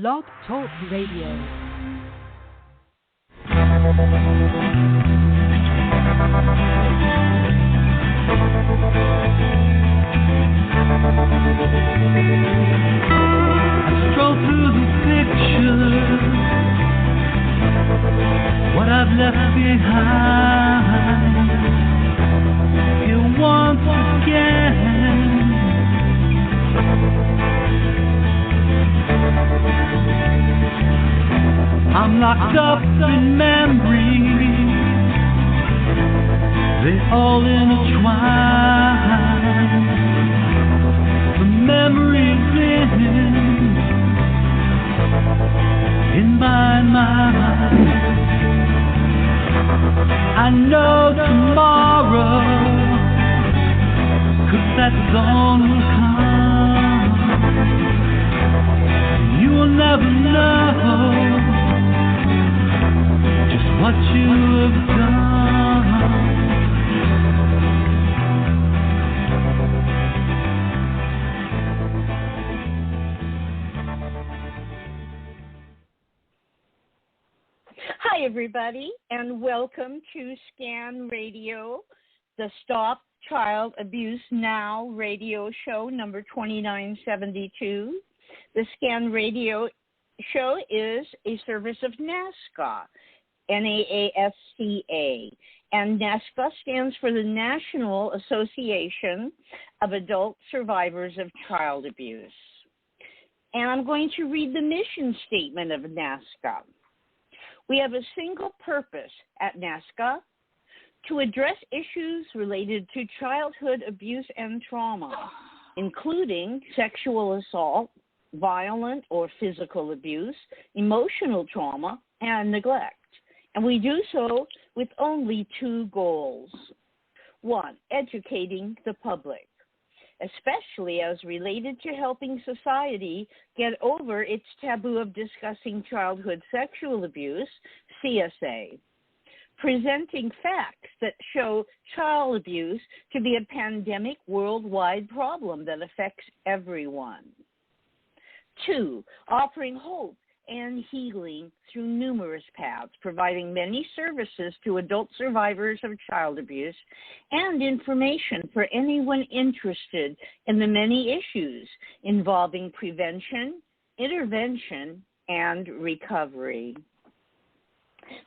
Blog Talk Radio. Stroll through the pictures, what I've left behind. Here once again, I'm locked up in memories, they all intertwine. The memories in my mind. I know tomorrow, 'cause that dawn will come. You will never know just what you have done. Hi, everybody, and welcome to Scan Radio, the Stop Child Abuse Now radio show number 2972. The Scan Radio show is a service of NASSCA, NAASCA, and NASSCA stands for the National Association of Adult Survivors of Child Abuse. And I'm going to read the mission statement of NASSCA. We have a single purpose at NASSCA: to address issues related to childhood abuse and trauma, including sexual assault, violent or physical abuse, emotional trauma, and neglect. And we do so with only two goals. One, educating the public, especially as related to helping society get over its taboo of discussing childhood sexual abuse, CSA, presenting facts that show child abuse to be a pandemic worldwide problem that affects everyone. Two, offering hope and healing through numerous paths, providing many services to adult survivors of child abuse and information for anyone interested in the many issues involving prevention, intervention, and recovery.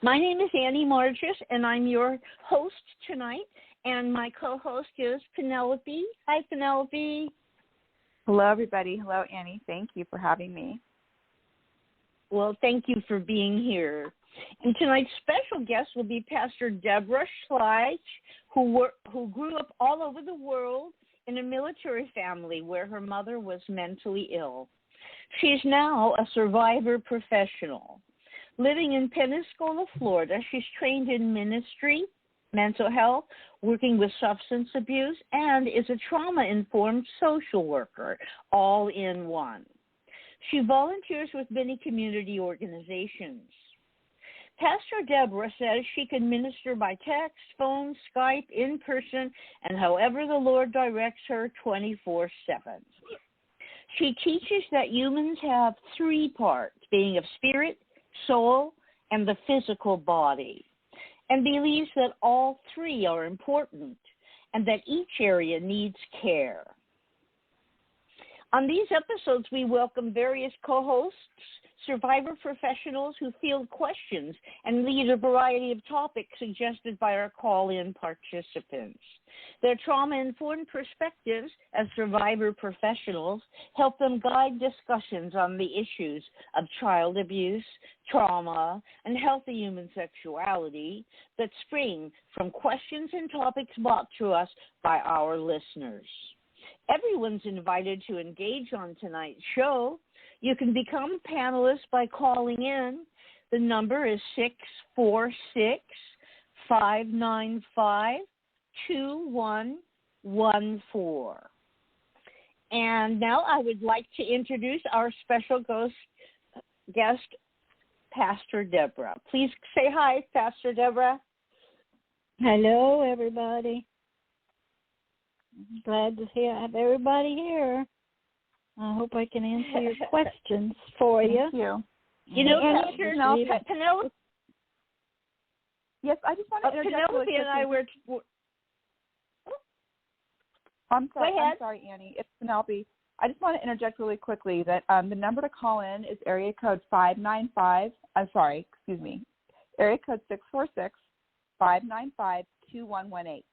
My name is Annie Margis, and I'm your host tonight, and my co-host is Penelope. Hi, Penelope. Hello, everybody. Hello, Annie. Thank you for having me. Well, thank you for being here. And tonight's special guest will be Pastor Deborah Schleich, who grew up all over the world in a military family where her mother was mentally ill. She's now a survivor professional. Living in Pensacola, Florida, she's trained in ministry, mental health, working with substance abuse, and is a trauma-informed social worker, all in one. She volunteers with many community organizations. Pastor Deborah says she can minister by text, phone, Skype, in person, and however the Lord directs her 24/7. She teaches that humans have three parts, being of spirit, soul, and the physical body, and believes that all three are important and that each area needs care. On these episodes, we welcome various co-hosts, survivor professionals who field questions and lead a variety of topics suggested by our call-in participants. Their trauma-informed perspectives as survivor professionals help them guide discussions on the issues of child abuse, trauma, and healthy human sexuality that spring from questions and topics brought to us by our listeners. Everyone's invited to engage on tonight's show. You can become a panelist by calling in. The number is 646-595-2114. And now I would like to introduce our special guest, Pastor Deborah. Please say hi, Pastor Deborah. Hello, everybody. Glad to have everybody here. I hope I can answer your questions for you. Thank you. You know, Penelope. Yes, I just want to interject Penelope really quickly. and I were. I'm sorry. Go ahead. I'm sorry, Annie. It's Penelope. I just want to interject really quickly that the number to call in is area code 595. I'm sorry. Excuse me. Area code 646-595-2118.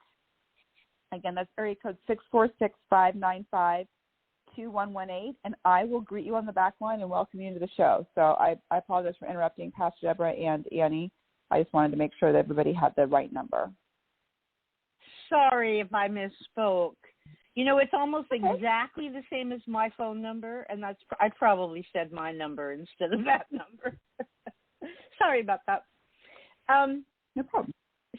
Again, that's area code 646-595-2118, and I will greet you on the back line and welcome you into the show. So I apologize for interrupting Pastor Deborah and Annie. I just wanted to make sure that everybody had the right number. Sorry if I misspoke. You know, it's almost exactly the same as my phone number, and I probably said my number instead of that number. Sorry about that. No problem.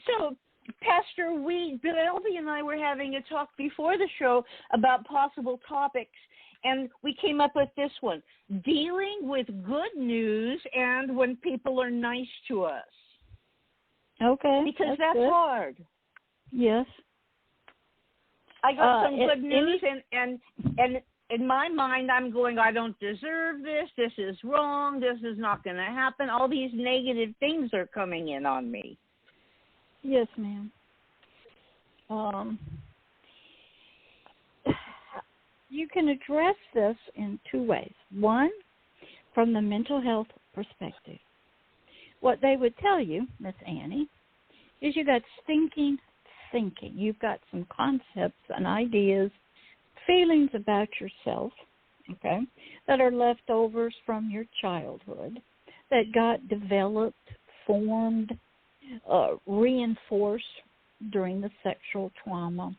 So, Pastor, Penelope and I were having a talk before the show about possible topics, and we came up with this one: dealing with good news and when people are nice to us. Okay. Because that's good. hard. Yes. I got some good news, and in my mind, I'm going, I don't deserve this. This is wrong. This is not going to happen. All these negative things are coming in on me. Yes, ma'am. You can address this in two ways. One, from the mental health perspective. What they would tell you, Miss Annie, is you got stinking thinking. You've got some concepts and ideas, feelings about yourself, okay, that are leftovers from your childhood that got developed, formed, reinforced during the sexual trauma.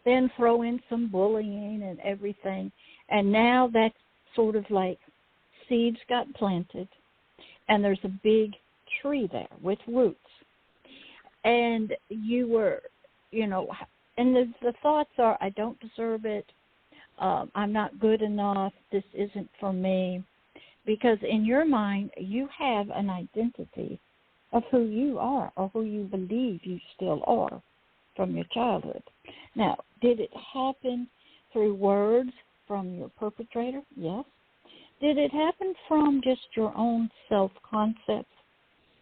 Then throw in some bullying and everything, and now that's sort of like seeds got planted, and there's a big tree there with roots. And you were, you know, and the thoughts are, I don't deserve it, I'm not good enough, this isn't for me, because in your mind you have an identity of who you are or who you believe you still are from your childhood. Now, did it happen through words from your perpetrator? Yes. Did it happen from just your own self-concept?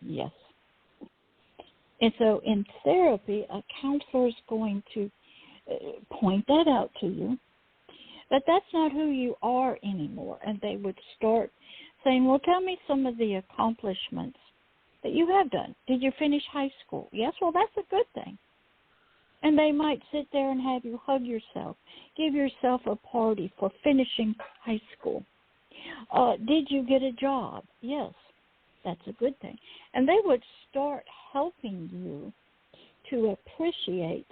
Yes. And so in therapy, a counselor is going to point that out to you, but that's not who you are anymore. And they would start saying, well, tell me some of the accomplishments that you have done. Did you finish high school? Yes, well, that's a good thing. And they might sit there and have you hug yourself, give yourself a party for finishing high school. Did you get a job? Yes, that's a good thing. And they would start helping you to appreciate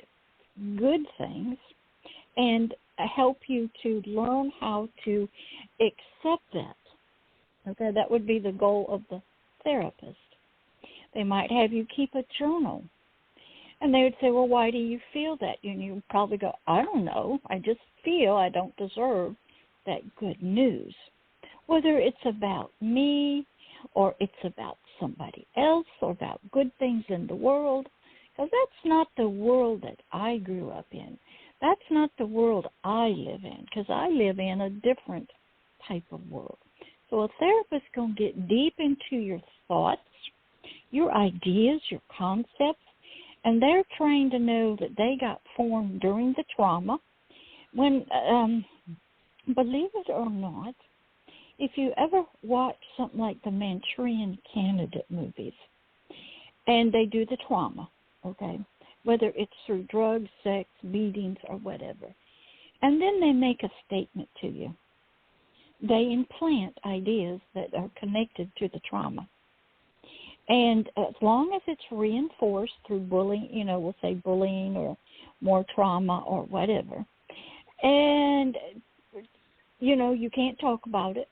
good things and help you to learn how to accept that. Okay, that would be the goal of the therapist. They might have you keep a journal. And they would say, well, why do you feel that? And you would probably go, I don't know. I just feel I don't deserve that good news. Whether it's about me or it's about somebody else or about good things in the world, because that's not the world that I grew up in. That's not the world I live in, because I live in a different type of world. So a therapist is going to get deep into your thoughts, your ideas, your concepts, and they're trying to know that they got formed during the trauma. When, believe it or not, if you ever watch something like the Manchurian Candidate movies, and they do the trauma, okay, whether it's through drugs, sex, beatings, or whatever, and then they make a statement to you. They implant ideas that are connected to the trauma. And as long as it's reinforced through bullying, you know, we'll say bullying or more trauma or whatever, and, you know, you can't talk about it,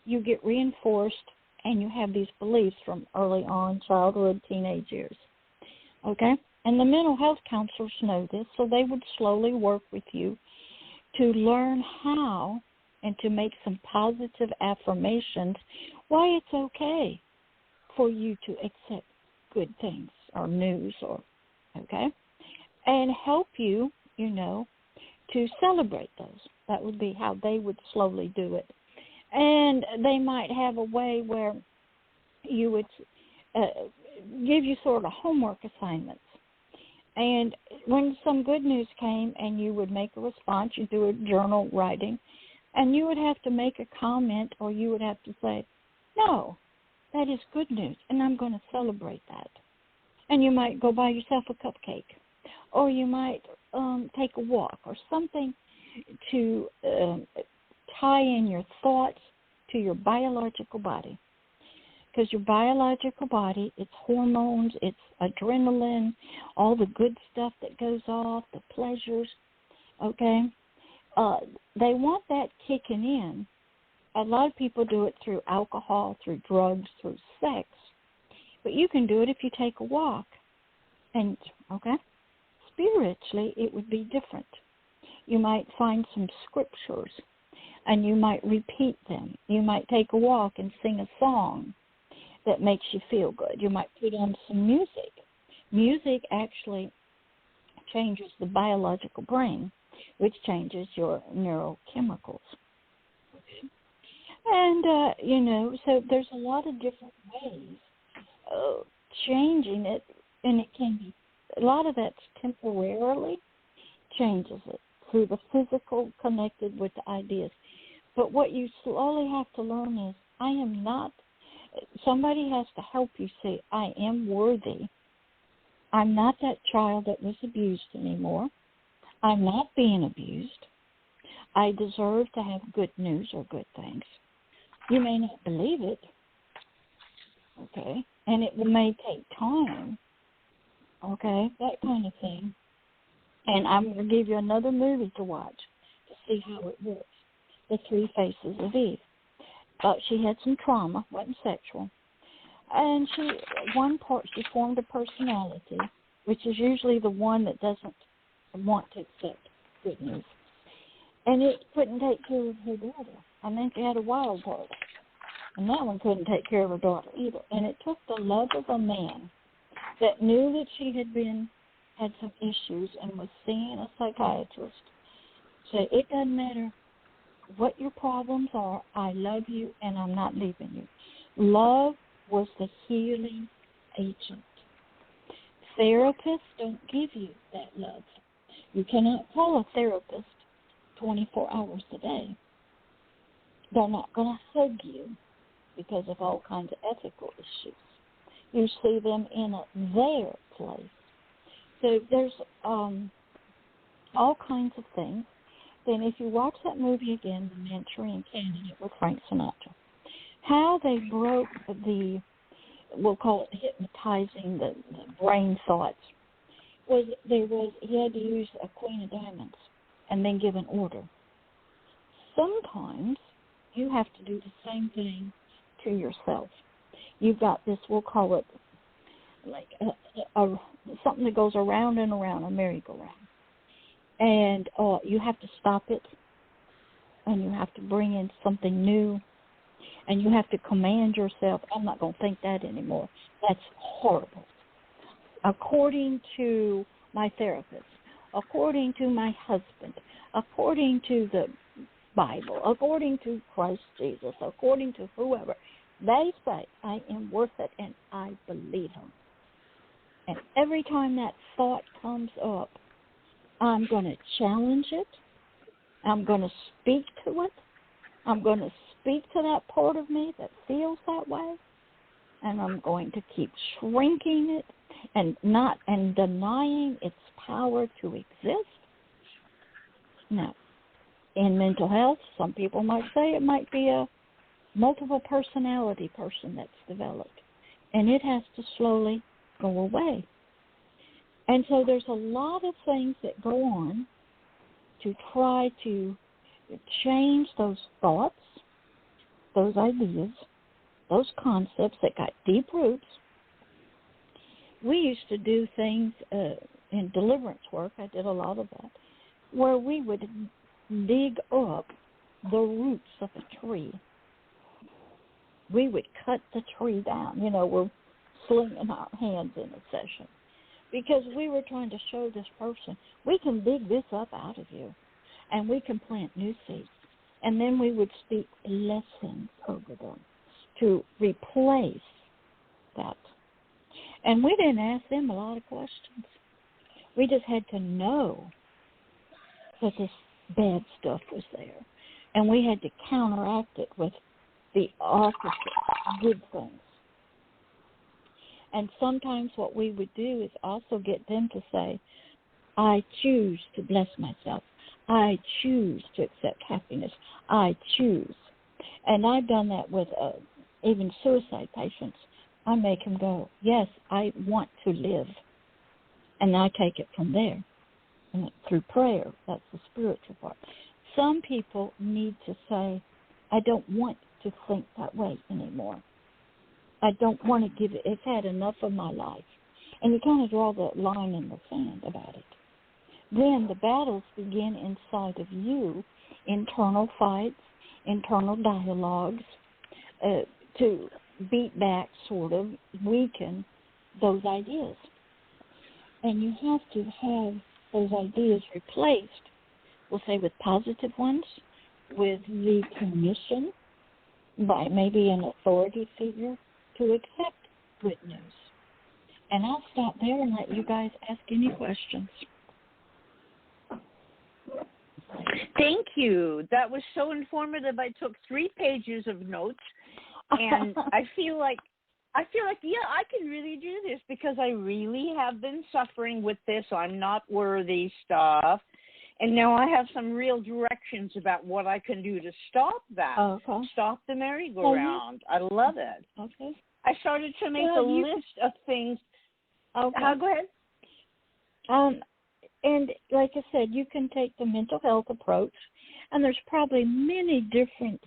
you get reinforced and you have these beliefs from early on, childhood, teenage years, okay? And the mental health counselors know this, so they would slowly work with you to learn how and to make some positive affirmations why it's okay for you to accept good things or news, or okay, and help you, you know, to celebrate those. That would be how they would slowly do it. And they might have a way where you would give you sort of homework assignments. And when some good news came and you would make a response, you do a journal writing, and you would have to make a comment, or you would have to say, no, that is good news, and I'm going to celebrate that. And you might go buy yourself a cupcake, or you might take a walk, or something to tie in your thoughts to your biological body. Because your biological body, it's hormones, it's adrenaline, all the good stuff that goes off, the pleasures, okay? They want that kicking in. A lot of people do it through alcohol, through drugs, through sex. But you can do it if you take a walk. And, okay, spiritually, it would be different. You might find some scriptures, and you might repeat them. You might take a walk and sing a song that makes you feel good. You might put on some music. Music actually changes the biological brain, which changes your neurochemicals. And, so there's a lot of different ways of changing it, and it can be, a lot of that's temporarily changes it through the physical connected with the ideas. But what you slowly have to learn is, I am not, somebody has to help you say, I am worthy. I'm not that child that was abused anymore. I'm not being abused. I deserve to have good news or good things. You may not believe it, okay, and it may take time, okay, that kind of thing. And I'm going to give you another movie to watch to see how it works, The Three Faces of Eve. She had some trauma, wasn't sexual, and one part she formed a personality, which is usually the one that doesn't want to accept good news. And it couldn't take care of her daughter. And then she had a wild part. And that one couldn't take care of her daughter either. And it took the love of a man that knew that she had some issues and was seeing a psychiatrist. Say, it doesn't matter what your problems are, I love you and I'm not leaving you. Love was the healing agent. Therapists don't give you that love. You cannot call a therapist 24 hours a day. They're not going to hug you because of all kinds of ethical issues. You see them in their place. So there's all kinds of things. Then if you watch that movie again, The Manchurian Candidate with Frank Sinatra, how they broke we'll call it hypnotizing the brain thoughts, he had to use a Queen of Diamonds and then give an order. Sometimes you have to do the same thing to yourself. You've got this, we'll call it like something that goes around and around, a merry-go-round. And you have to stop it, and you have to bring in something new, and you have to command yourself, I'm not going to think that anymore. That's horrible. According to my therapist, according to my husband, according to the Bible, according to Christ Jesus, according to whoever, they say I am worth it, and I believe them. And every time that thought comes up, I'm going to challenge it. I'm going to speak to it. I'm going to speak to that part of me that feels that way. And I'm going to keep shrinking it and denying its power to exist. Now, in mental health, some people might say it might be a multiple personality person that's developed. And it has to slowly go away. And so there's a lot of things that go on to try to change those thoughts, those ideas, those concepts that got deep roots. We used to do things in deliverance work, I did a lot of that, where we would dig up the roots of a tree. We would cut the tree down. We're slinging our hands in a session. Because we were trying to show this person, we can dig this up out of you. and we can plant new seeds. And then we would speak blessings over them to replace that. And we didn't ask them a lot of questions. We just had to know that this bad stuff was there. And we had to counteract it with the opposite, good things. And sometimes what we would do is also get them to say, I choose to bless myself. I choose to accept happiness. I choose. And I've done that with even suicide patients. I make them go, yes, I want to live. And I take it from there. And through prayer, that's the spiritual part. Some people need to say, I don't want to think that way anymore. I don't want to give it. It's had enough of my life. And you kind of draw that line in the sand about it. Then the battles begin inside of you, internal fights, internal dialogues, to beat back, sort of, weaken those ideas. And you have to have those ideas replaced, we'll say with positive ones, with the permission by maybe an authority figure to accept good news. And I'll stop there and let you guys ask any questions. Thank you. That was so informative. I took 3 pages of notes, and I feel like, yeah, I can really do this because I really have been suffering with this I'm not worthy stuff. And now I have some real directions about what I can do to stop that, stop the merry-go-round. I love it. Okay. I started to make a list of things. Okay. Go ahead. And like I said, you can take the mental health approach, and there's probably many different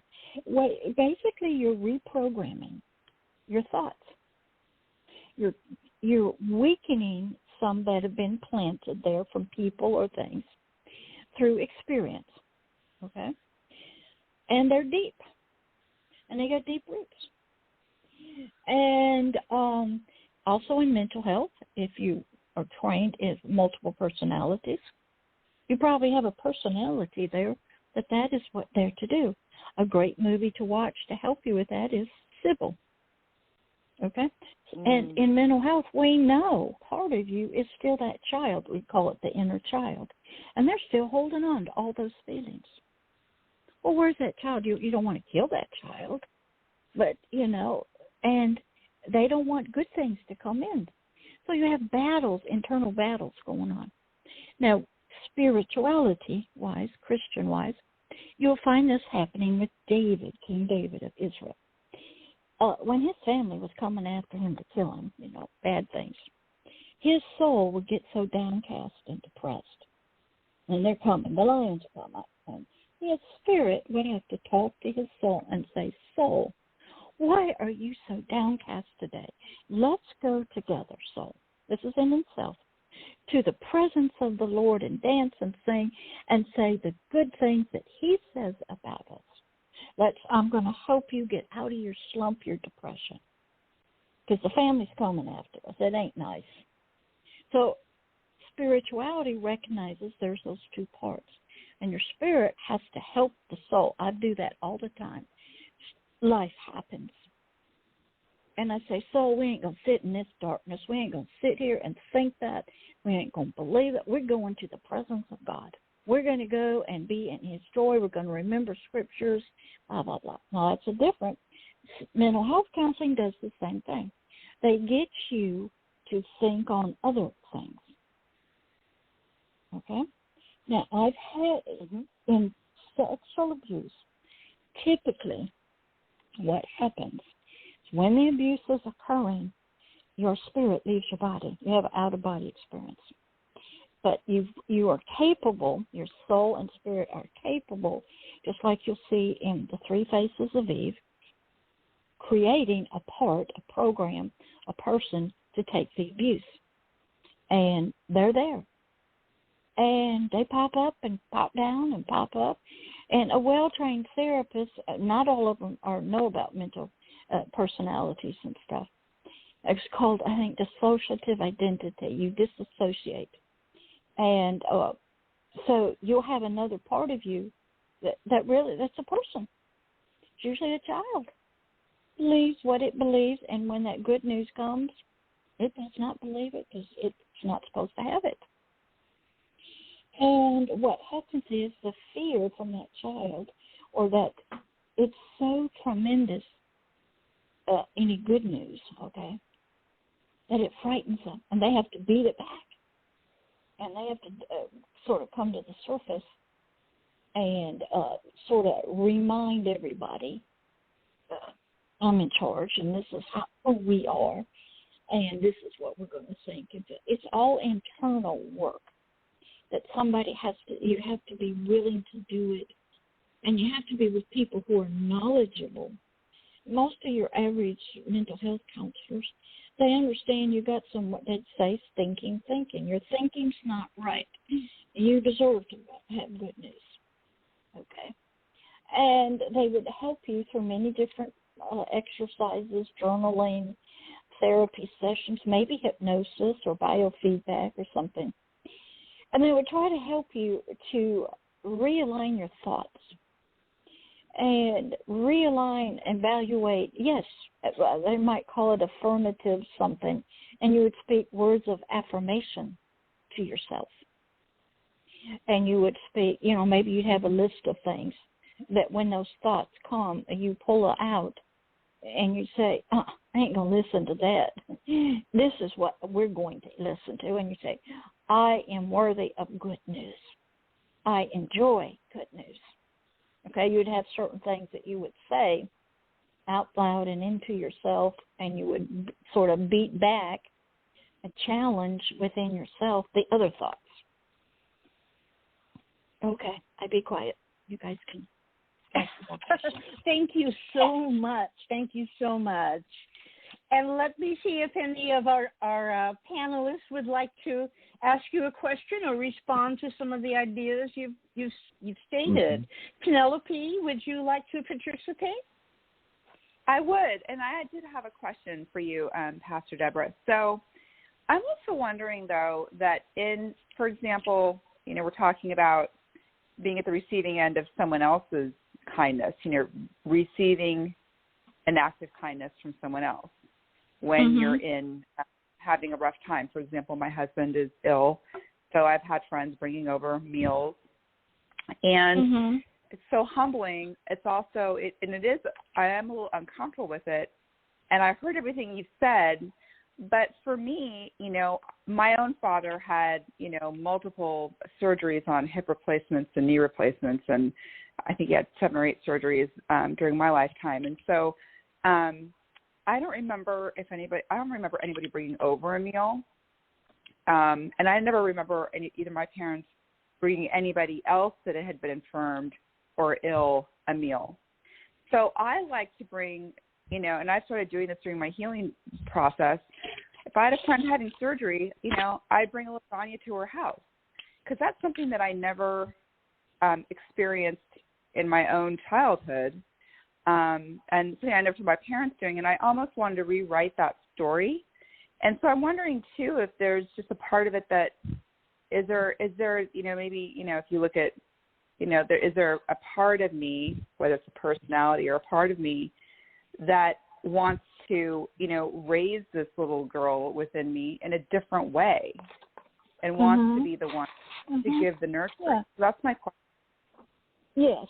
ways. Basically, you're reprogramming your thoughts. You're weakening some that have been planted there from people or things through experience, okay? And they're deep, and they got deep roots. And also in mental health, if you are trained in multiple personalities, you probably have a personality there that is what they're to do. A great movie to watch to help you with that is Sybil. Okay? And in mental health, we know part of you is still that child. We call it the inner child. And they're still holding on to all those feelings. Well, where's that child? You don't want to kill that child. But, and they don't want good things to come in. So you have battles, internal battles going on. Now, spirituality-wise, Christian-wise, you'll find this happening with David, King David of Israel. When his family was coming after him to kill him, bad things, his soul would get so downcast and depressed. And they're coming, the lions come up. And his spirit would have to talk to his soul and say, soul, why are you so downcast today? Let's go together, soul. This is in himself. To the presence of the Lord and dance and sing and say the good things that he says about us. I'm going to help you get out of your slump, your depression. Because the family's coming after us. It ain't nice. So spirituality recognizes there's those two parts. And your spirit has to help the soul. I do that all the time. Life happens. And I say, soul, we ain't going to sit in this darkness. We ain't going to sit here and think that. We ain't going to believe it. We're going to the presence of God. We're going to go and be in his joy. We're going to remember scriptures, blah, blah, blah. Now, that's a different. Mental health counseling does the same thing. They get you to think on other things. Okay? Now, I've had in sexual abuse, typically what happens is when the abuse is occurring, your spirit leaves your body. You have an out-of-body experience. But you are capable, your soul and spirit are capable, just like you'll see in the 3 Faces of Eve, creating a part, a program, a person to take the abuse. And they're there. And they pop up and pop down and pop up. And a well-trained therapist, not all of them know about mental personalities and stuff. It's called, I think, dissociative identity. You disassociate. And So you'll have another part of you that's a person. It's usually a child. Believes what it believes, and when that good news comes, it does not believe it because it's not supposed to have it. And what happens is the fear from that child, or that it's so tremendous, any good news, okay, that it frightens them, and they have to beat it back, and they have to sort of come to the surface and sort of remind everybody, I'm in charge, and this is how we are, and this is what we're going to think. It's all internal work that you have to be willing to do it, and you have to be with people who are knowledgeable. Most of your average mental health counselors, they understand you got some, what they'd say, stinking thinking. Your thinking's not right. You deserve to have good news, okay? And they would help you through many different exercises, journaling, therapy sessions, maybe hypnosis or biofeedback or something. And they would try to help you to realign your thoughts and realign, evaluate. Yes, they might call it affirmative something, and you would speak words of affirmation to yourself. And you would speak, maybe you'd have a list of things that when those thoughts come, you pull it out and you say, I ain't going to listen to that. This is what we're going to listen to. And you say, I am worthy of good news. I enjoy good news. Okay, you'd have certain things that you would say out loud and into yourself, and you would sort of beat back a challenge within yourself, the other thoughts. Okay, I be quiet. You guys can ask more questions. Thank you so much. Thank you so much. And let me see if any of our panelists would like to ask you a question or respond to some of the ideas you've stated. Mm-hmm. Penelope, would you like to participate? I would, and I did have a question for you, Pastor Deborah. So I'm also wondering, though, that for example, we're talking about being at the receiving end of someone else's kindness, receiving an act of kindness from someone else when mm-hmm. you're in having a rough time. For example, my husband is ill, so I've had friends bringing over meals, and mm-hmm. it's so humbling. It's also, I am a little uncomfortable with it, and I've heard everything you've said, but for me, my own father had, multiple surgeries on hip replacements and knee replacements, and I think he had 7 or 8 surgeries during my lifetime. And so I don't remember anybody bringing over a meal. And I never remember either my parents bringing anybody else that had been infirmed or ill a meal. So I like to bring, and I started doing this during my healing process. If I had a friend having surgery, I'd bring a lasagna to her house, because that's something that I never experienced in my own childhood, and something I never saw my parents doing, and I almost wanted to rewrite that story. And so I'm wondering, too, if there's just a part of it that is there maybe, if you look at, is there a part of me, whether it's a personality or a part of me, that wants to, raise this little girl within me in a different way and mm-hmm. wants to be the one mm-hmm. to give the nurture. Yeah. So that's my question. Yes.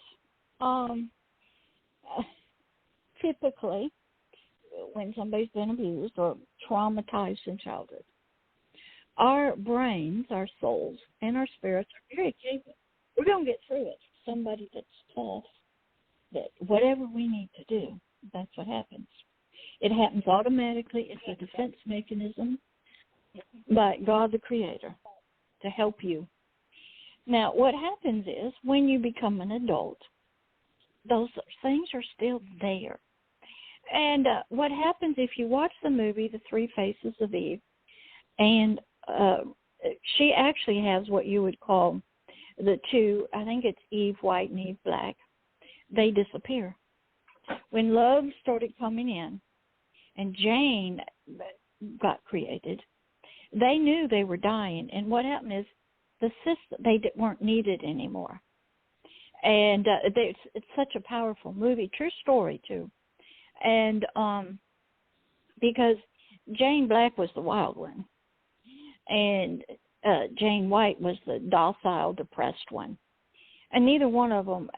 Typically, when somebody's been abused or traumatized in childhood, our brains, our souls, and our spirits are very capable. We're going to get through it. Somebody that's tough, that whatever we need to do, that's what happens. It happens automatically. It's a defense mechanism by God the Creator to help you. Now, what happens is when you become an adult, those things are still there. And what happens if you watch the movie, The Three Faces of Eve, and she actually has what you would call the two, I think it's Eve white and Eve black, they disappear. When love started coming in and Jane got created, they knew they were dying. And what happened is the system, weren't needed anymore. And it's such a powerful movie, true story too. And because Jane Black was the wild one, and Jane White was the docile, depressed one. And neither one of them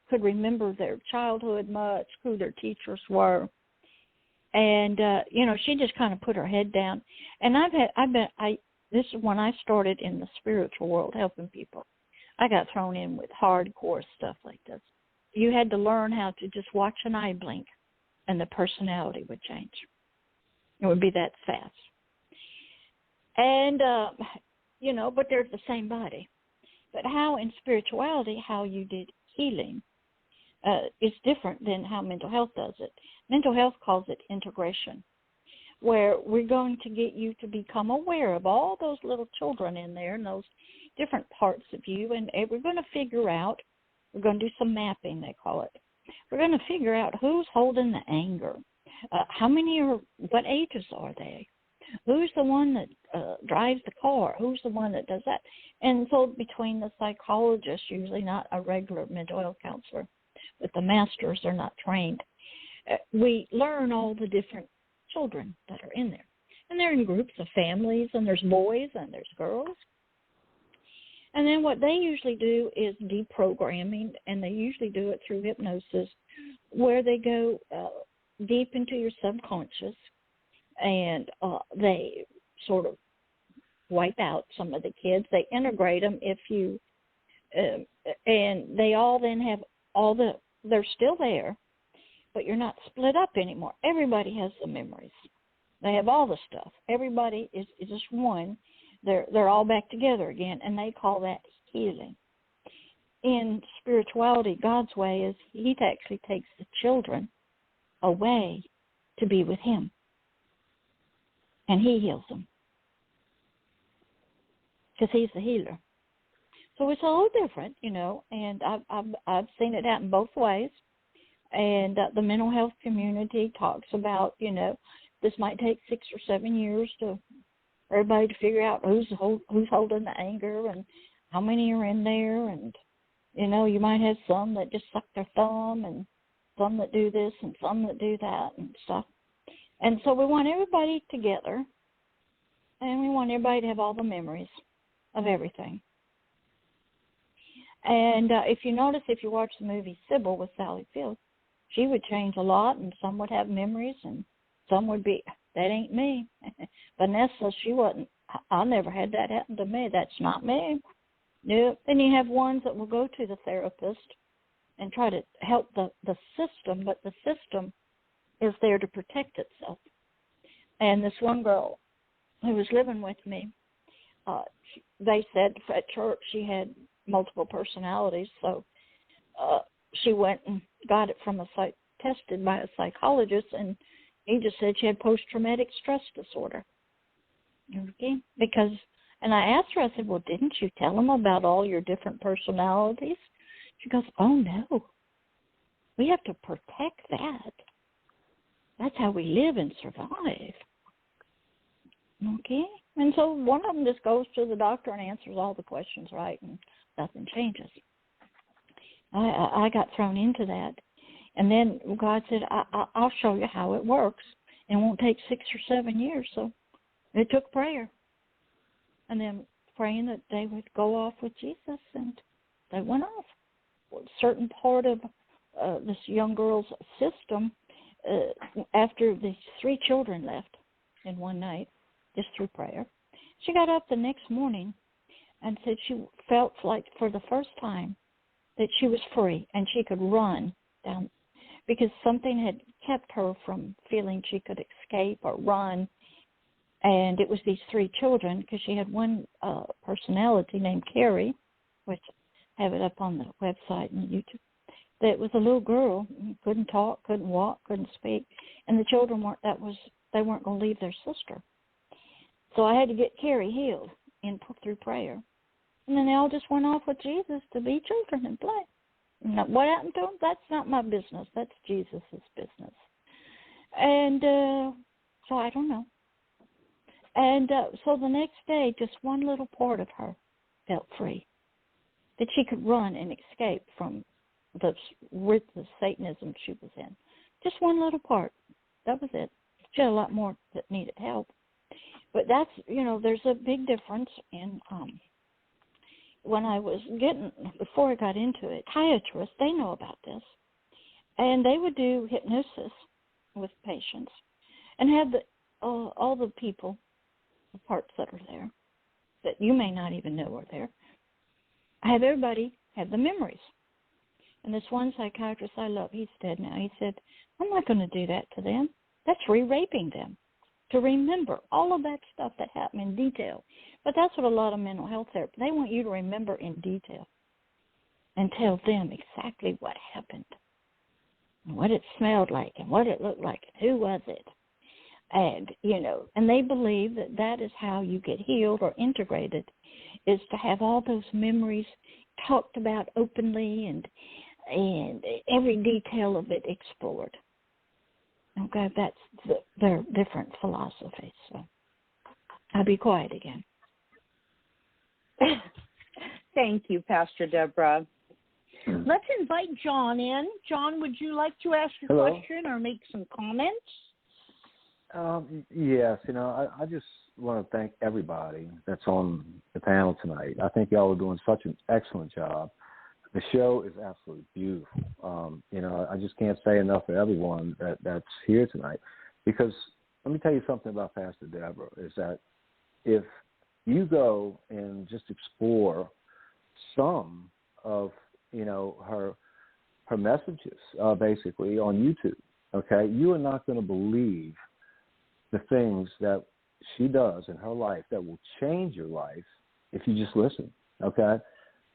could remember their childhood much, who their teachers were. And she just kind of put her head down. And this is when I started in the spiritual world helping people. I got thrown in with hardcore stuff like this. You had to learn how to just watch an eye blink, and the personality would change. It would be that fast. And, but they're the same body. But how in spirituality, how you did healing is different than how mental health does it. Mental health calls it integration, where we're going to get you to become aware of all those little children in there and those different parts of you, and we're going to figure out, we're going to do some mapping, they call it. We're going to figure out who's holding the anger, what ages are they, who's the one that drives the car, who's the one that does that. And so between the psychologists, usually not a regular mental health counselor, but the masters are not trained, we learn all the different children that are in there. And they're in groups of families, and there's boys and there's girls. And then what they usually do is deprogramming, and they usually do it through hypnosis, where they go deep into your subconscious, and they sort of wipe out some of the kids. They integrate them and they all then have they're still there, but you're not split up anymore. Everybody has the memories. They have all the stuff. Everybody is just one. They're all back together again, and they call that healing. In spirituality, God's way is He actually takes the children away to be with Him, and He heals them because He's the healer. So it's a little different, and I've seen it happen both ways. And the mental health community talks about, this might take 6 or 7 years for everybody to figure out who's holding the anger and how many are in there. And, you might have some that just suck their thumb and some that do this and some that do that and stuff. And so we want everybody together, and we want everybody to have all the memories of everything. And if you notice, if you watch the movie Sybil with Sally Field, she would change a lot, and some would have memories, and some would be, that ain't me. Vanessa, she wasn't, I never had that happen to me. That's not me. Nope. Then you have ones that will go to the therapist and try to help the system, but the system is there to protect itself. And this one girl who was living with me, they said at church she had multiple personalities, so she went and got it from tested by a psychologist, and he just said she had post-traumatic stress disorder. Okay? And I asked her, I said, well, didn't you tell them about all your different personalities? She goes, oh, no. We have to protect that. That's how we live and survive. Okay? And so one of them just goes to the doctor and answers all the questions right, and nothing changes. I got thrown into that. And then God said, I'll show you how it works. It won't take 6 or 7 years. So it took prayer. And then praying that they would go off with Jesus, and they went off. A certain part of this young girl's system, after the 3 children left in one night, just through prayer, she got up the next morning and said she felt like for the first time that she was free and she could run down, because something had kept her from feeling she could escape or run. And it was these 3 children, because she had one personality named Carrie, which I have it up on the website and YouTube, that was a little girl, couldn't talk, couldn't walk, couldn't speak, and the children they weren't going to leave their sister. So I had to get Carrie healed through prayer. And then they all just went off with Jesus to be children and play. Now, what happened to them? That's not my business. That's Jesus' business. And so I don't know. And so the next day, just one little part of her felt free, that she could run and escape from the ruthless Satanism she was in. Just one little part. That was it. She had a lot more that needed help. But that's, there's a big difference in when I was before I got into it, psychiatrists, they know about this. And they would do hypnosis with patients and have all the people, the parts that are there, that you may not even know are there, have everybody have the memories. And this one psychiatrist I love, he's dead now, he said, I'm not going to do that to them. That's re-raping them, to remember all of that stuff that happened in detail. But that's what a lot of mental health therapists, they want you to remember in detail and tell them exactly what happened, and what it smelled like, and what it looked like, and who was it. And, and they believe that that is how you get healed or integrated, is to have all those memories talked about openly and every detail of it explored. Okay, that's their different philosophies. So I'll be quiet again. Thank you, Pastor Deborah. Let's invite John in. John, would you like to ask a question or make some comments? Yes, I just want to thank everybody that's on the panel tonight. I think y'all are doing such an excellent job. The show is absolutely beautiful. I just can't say enough for everyone that's here tonight, because let me tell you something about Pastor Deborah, is that if you go and just explore some of, her messages, basically on YouTube, okay, you are not going to believe the things that she does in her life that will change your life if you just listen, okay?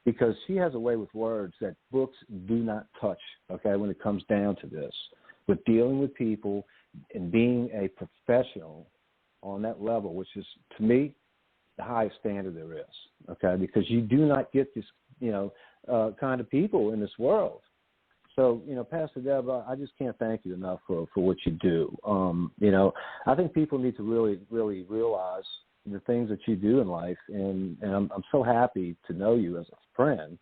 Because she has a way with words that books do not touch, okay, when it comes down to this. With dealing with people and being a professional on that level, which is, to me, the highest standard there is, okay? Because you do not get this, kind of people in this world. So, Pastor Deborah, I just can't thank you enough for what you do. I think people need to really, really realize the things that you do in life, and I'm so happy to know you as a friend,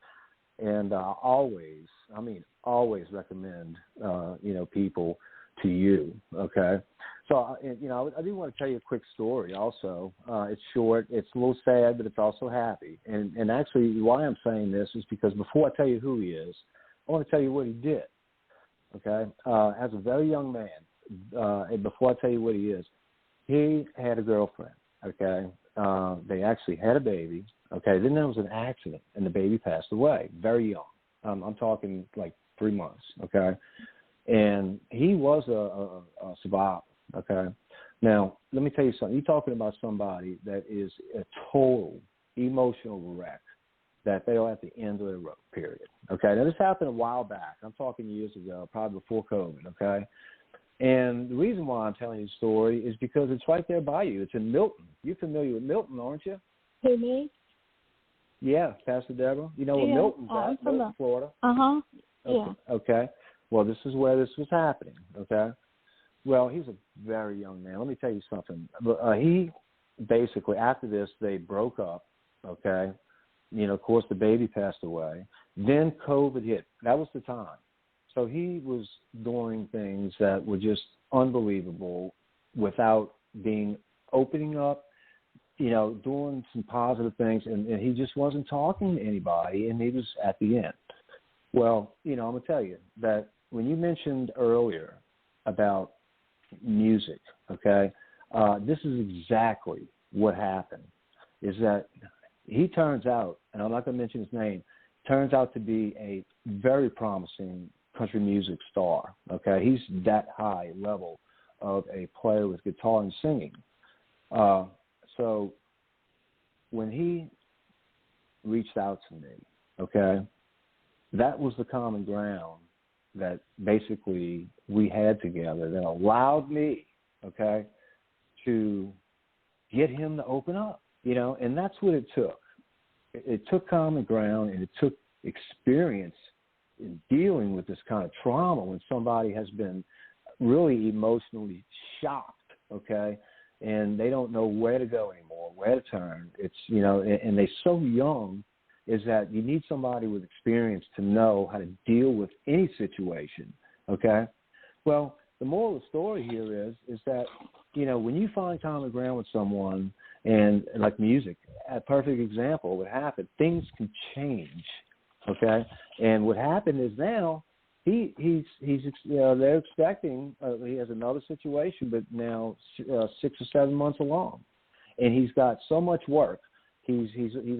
and I always recommend, people to you, okay? So, I do want to tell you a quick story also. It's short, it's a little sad, but it's also happy. And actually why I'm saying this is because before I tell you who he is, I want to tell you what he did, okay? As a very young man, and before I tell you what he is, he had a girlfriend, okay? They actually had a baby, okay? Then there was an accident, and the baby passed away, very young. I'm talking like 3 months, okay? And he was a survivor, okay? Now, let me tell you something. You're talking about somebody that is a total emotional wreck, that they are at the end of their rope, period. Okay, now this happened a while back. I'm talking years ago, probably before COVID, okay? And the reason why I'm telling you the story is because it's right there by you. It's in Milton. You're familiar with Milton, aren't you? Who, me? Yeah, Pastor Deborah. You know where Milton's at, Milton, Florida? Uh-huh, okay. yeah. Okay, well, this is where this was happening, okay? Well, he's a very young man. Let me tell you something. He basically, after this, they broke up, okay? Of course, the baby passed away. Then COVID hit. That was the time. So he was doing things that were just unbelievable without opening up, doing some positive things, and he just wasn't talking to anybody, and he was at the end. Well, I'm going to tell you that when you mentioned earlier about music, okay, this is exactly what happened, is that he turns out, and I'm not going to mention his name, turns out to be a very promising country music star, okay? He's that high level of a player with guitar and singing. So when he reached out to me, okay, that was the common ground that basically we had together that allowed me, okay, to get him to open up. And that's what it took. It took common ground, and it took experience in dealing with this kind of trauma when somebody has been really emotionally shocked, okay, and they don't know where to go anymore, where to turn. It's, and they're so young is that you need somebody with experience to know how to deal with any situation, okay? Well, the moral of the story here is that, you know, when you find common ground with someone, and like music, a perfect example, what happened, things can change, okay? And what happened is now he's they're expecting, he has another situation, but now 6 or 7 months along, and he's got so much work, he's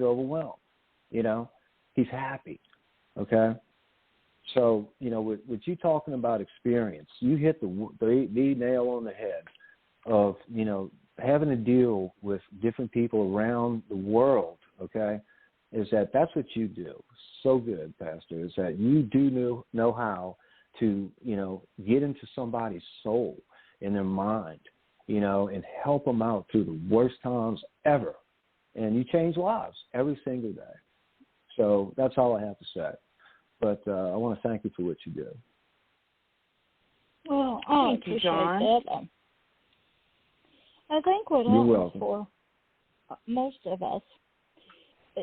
overwhelmed, you know, he's happy, okay? So, you know, with you talking about experience, you hit the nail on the head of, you know, having to deal with different people around the world, okay, is that's what you do so good, Pastor, is that you do know how to, you know, get into somebody's soul, in their mind, you know, and help them out through the worst times ever. And you change lives every single day. So that's all I have to say. But I want to thank you for what you do. Well, I appreciate that. I think what happens for most of us,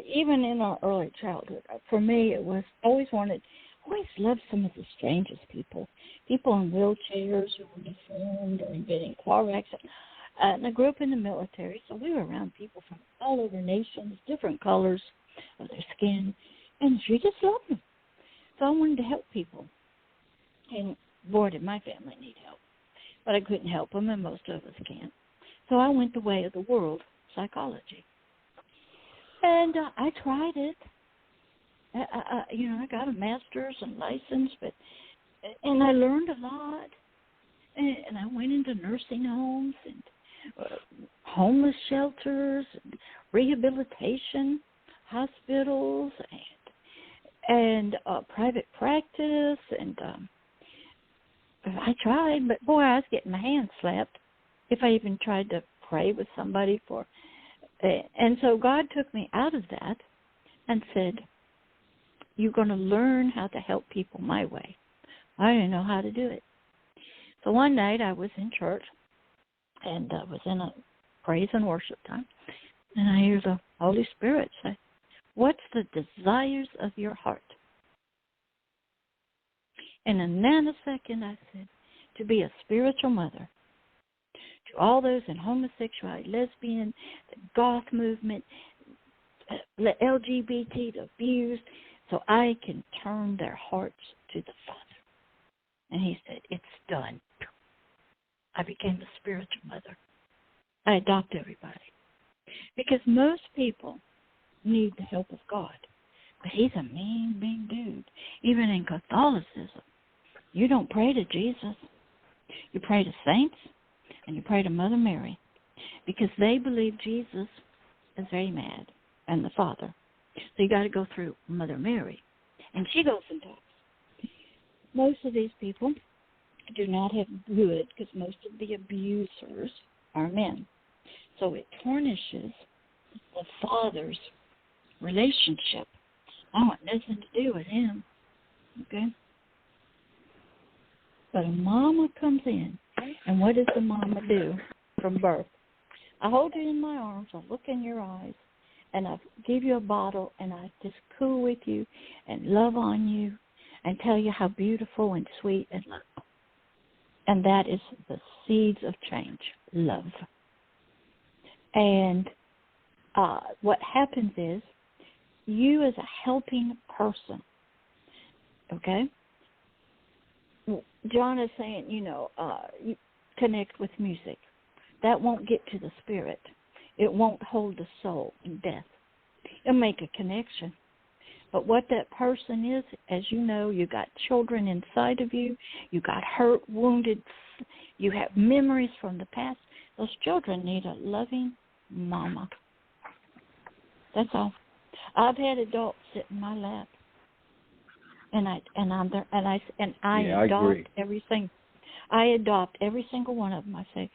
even in our early childhood, for me, it was always loved some of the strangest people in wheelchairs who were deformed or been in car accidents. And I grew up in the military, so we were around people from all over nations, different colors of their skin, and we just loved them. So I wanted to help people. And boy, did my family need help. But I couldn't help them, and most of us can't. So I went the way of the world, psychology. And I tried it. I got a master's and license, and I learned a lot. And I went into nursing homes and homeless shelters, and rehabilitation hospitals, and private practice, and I tried, but boy, I was getting my hands slapped if I even tried to pray with somebody for. And so God took me out of that and said, you're going to learn how to help people my way. I didn't know how to do it. So one night I was in church, and I was in a praise and worship time, and I hear the Holy Spirit say, what's the desires of your heart? And in a nanosecond, I said, to be a spiritual mother to all those in homosexuality, lesbian, the goth movement, the LGBT, the abused, so I can turn their hearts to the Father. And he said, it's done. I became a spiritual mother. I adopt everybody. Because most people need the help of God. But he's a mean, mean dude. Even in Catholicism, you don't pray to Jesus. You pray to saints, and you pray to Mother Mary, because they believe Jesus is very mad, and the Father. So you got to go through Mother Mary, and she goes and talks. Most of these people do not have good, because most of the abusers are men. So it tarnishes the Father's relationship. I want nothing to do with him, okay? But a mama comes in, and what does the mama do from birth? I hold you in my arms, I look in your eyes, and I give you a bottle, and I just coo with you and love on you and tell you how beautiful and sweet and love. And that is the seeds of change, love. And what happens is, you as a helping person, okay? John is saying, you connect with music. That won't get to the spirit. It won't hold the soul in death. It'll make a connection. But what that person is, as you know, you got children inside of you. You got hurt, wounded. You have memories from the past. Those children need a loving mama. That's all. I've had adults sit in my lap, and I adopt everything. I adopt every single one of them. I say,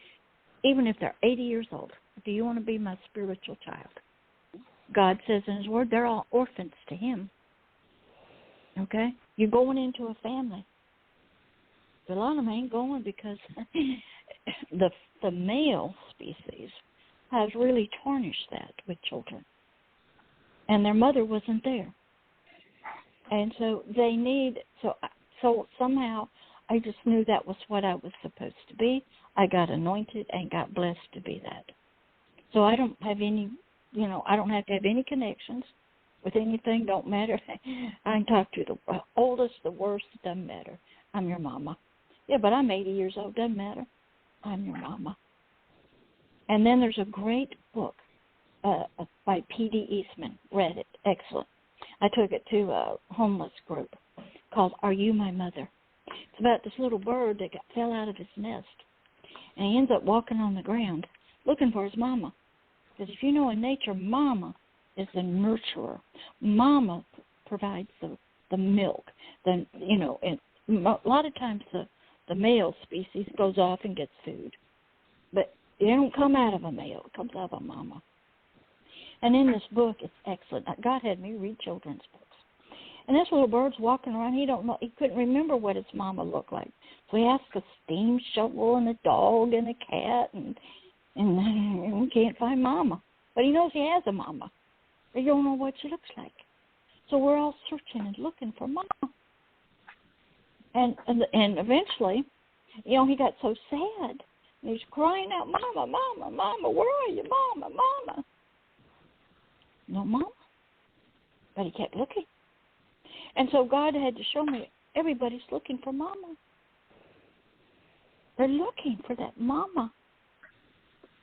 even if they're 80 years old, do you want to be my spiritual child? God says in his word, they're all orphans to him. Okay? You're going into a family. But a lot of them ain't going because the male species has really tarnished that with children. and their mother wasn't there. And so so somehow I just knew that was what I was supposed to be. I got anointed and got blessed to be that. So I don't have any, I don't have to have any connections with anything. Don't matter. I can talk to the oldest, the worst. It doesn't matter. I'm your mama. Yeah, but I'm 80 years old. Doesn't matter. I'm your mama. And then there's a great book by P.D. Eastman. Read it. Excellent. I took it to a homeless group called Are You My Mother? It's about this little bird that fell out of his nest. And he ends up walking on the ground looking for his mama. Because if you know in nature, mama is the nurturer. Mama provides the milk. And a lot of times the male species goes off and gets food. But it don't come out of a male. It comes out of a mama. And in this book, it's excellent. God had me read children's books. And this little bird's walking around. He couldn't remember what his mama looked like. So he asked a steam shovel and a dog and a cat, and he can't find mama. But he knows he has a mama. But he don't know what she looks like. So we're all searching and looking for mama. And eventually, he got so sad. He was crying out, Mama, Mama, Mama, where are you, Mama, Mama? No mama. But he kept looking. And so God had to show me everybody's looking for mama. They're looking for that mama.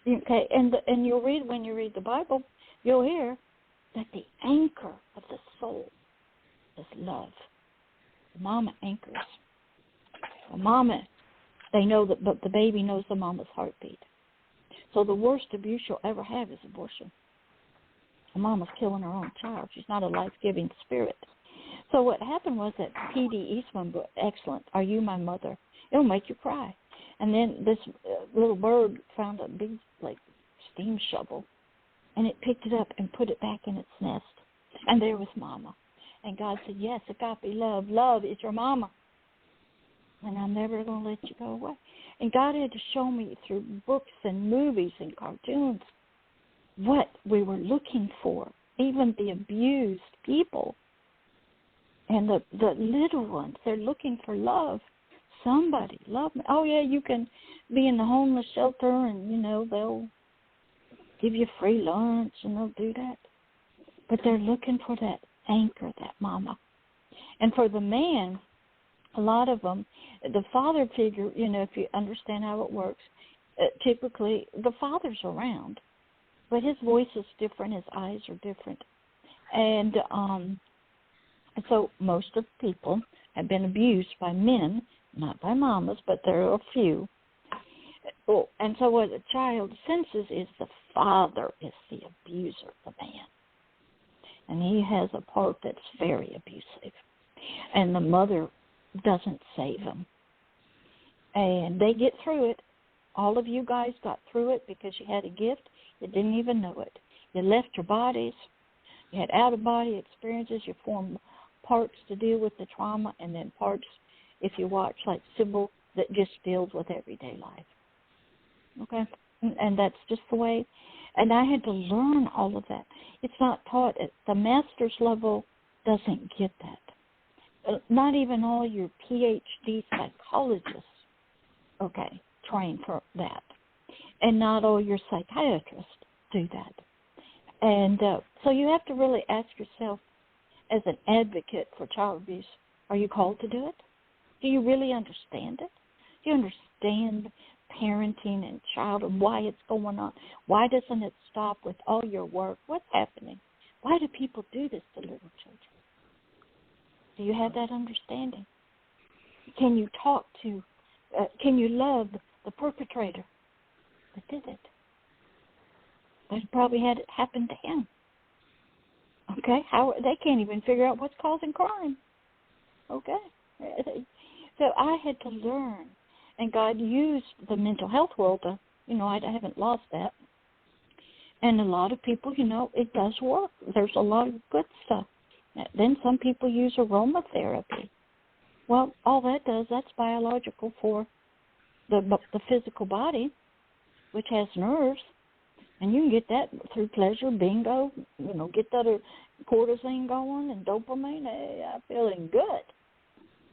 Okay, and you'll read, when you read the Bible, you'll hear that the anchor of the soul is love. Mama anchors. The mama, they know that, but the baby knows the mama's heartbeat. So the worst abuse you'll ever have is abortion. The mama's killing her own child. She's not a life-giving spirit. So what happened was that P.D. Eastman book, excellent, Are You My Mother? It'll make you cry. And then this little bird found a big, steam shovel, and it picked it up and put it back in its nest. And there was mama. And God said, yes, agape love. Love is your mama. And I'm never going to let you go away. And God had to show me through books and movies and cartoons what we were looking for, even the abused people. And the little ones, they're looking for love. Somebody, love me. Oh, yeah, you can be in the homeless shelter and, they'll give you free lunch and they'll do that. But they're looking for that anchor, that mama. And for the man, a lot of them, the father figure, if you understand how it works, typically the father's around, but his voice is different, his eyes are different. And so most of people have been abused by men, not by mamas, but there are a few. Oh, and so what a child senses is the father is the abuser, the man. And he has a part that's very abusive. And the mother doesn't save him. And they get through it. All of you guys got through it because you had a gift. You didn't even know it. You left your bodies. You had out-of-body experiences. You formed parts to deal with the trauma, and then parts, if you watch, like Sybil, that just deals with everyday life. Okay? And that's just the way. And I had to learn all of that. It's not taught at the master's level. Doesn't get that. Not even all your PhD psychologists, train for that. And not all your psychiatrists do that. And so you have to really ask yourself, as an advocate for child abuse, are you called to do it? Do you really understand it? Do you understand parenting and child and why it's going on? Why doesn't it stop with all your work? What's happening? Why do people do this to little children? Do you have that understanding? Can you talk to, can you love the perpetrator that did it? That probably had it happen to him. Okay? How they can't even figure out what's causing crime. Okay? So I had to learn. And God used the mental health world to, I haven't lost that. And a lot of people, it does work. There's a lot of good stuff. Then some people use aromatherapy. Well, all that does, that's biological for the physical body, which has nerves. And you can get that through pleasure, bingo, get that cortisone going and dopamine. Hey, I'm feeling good.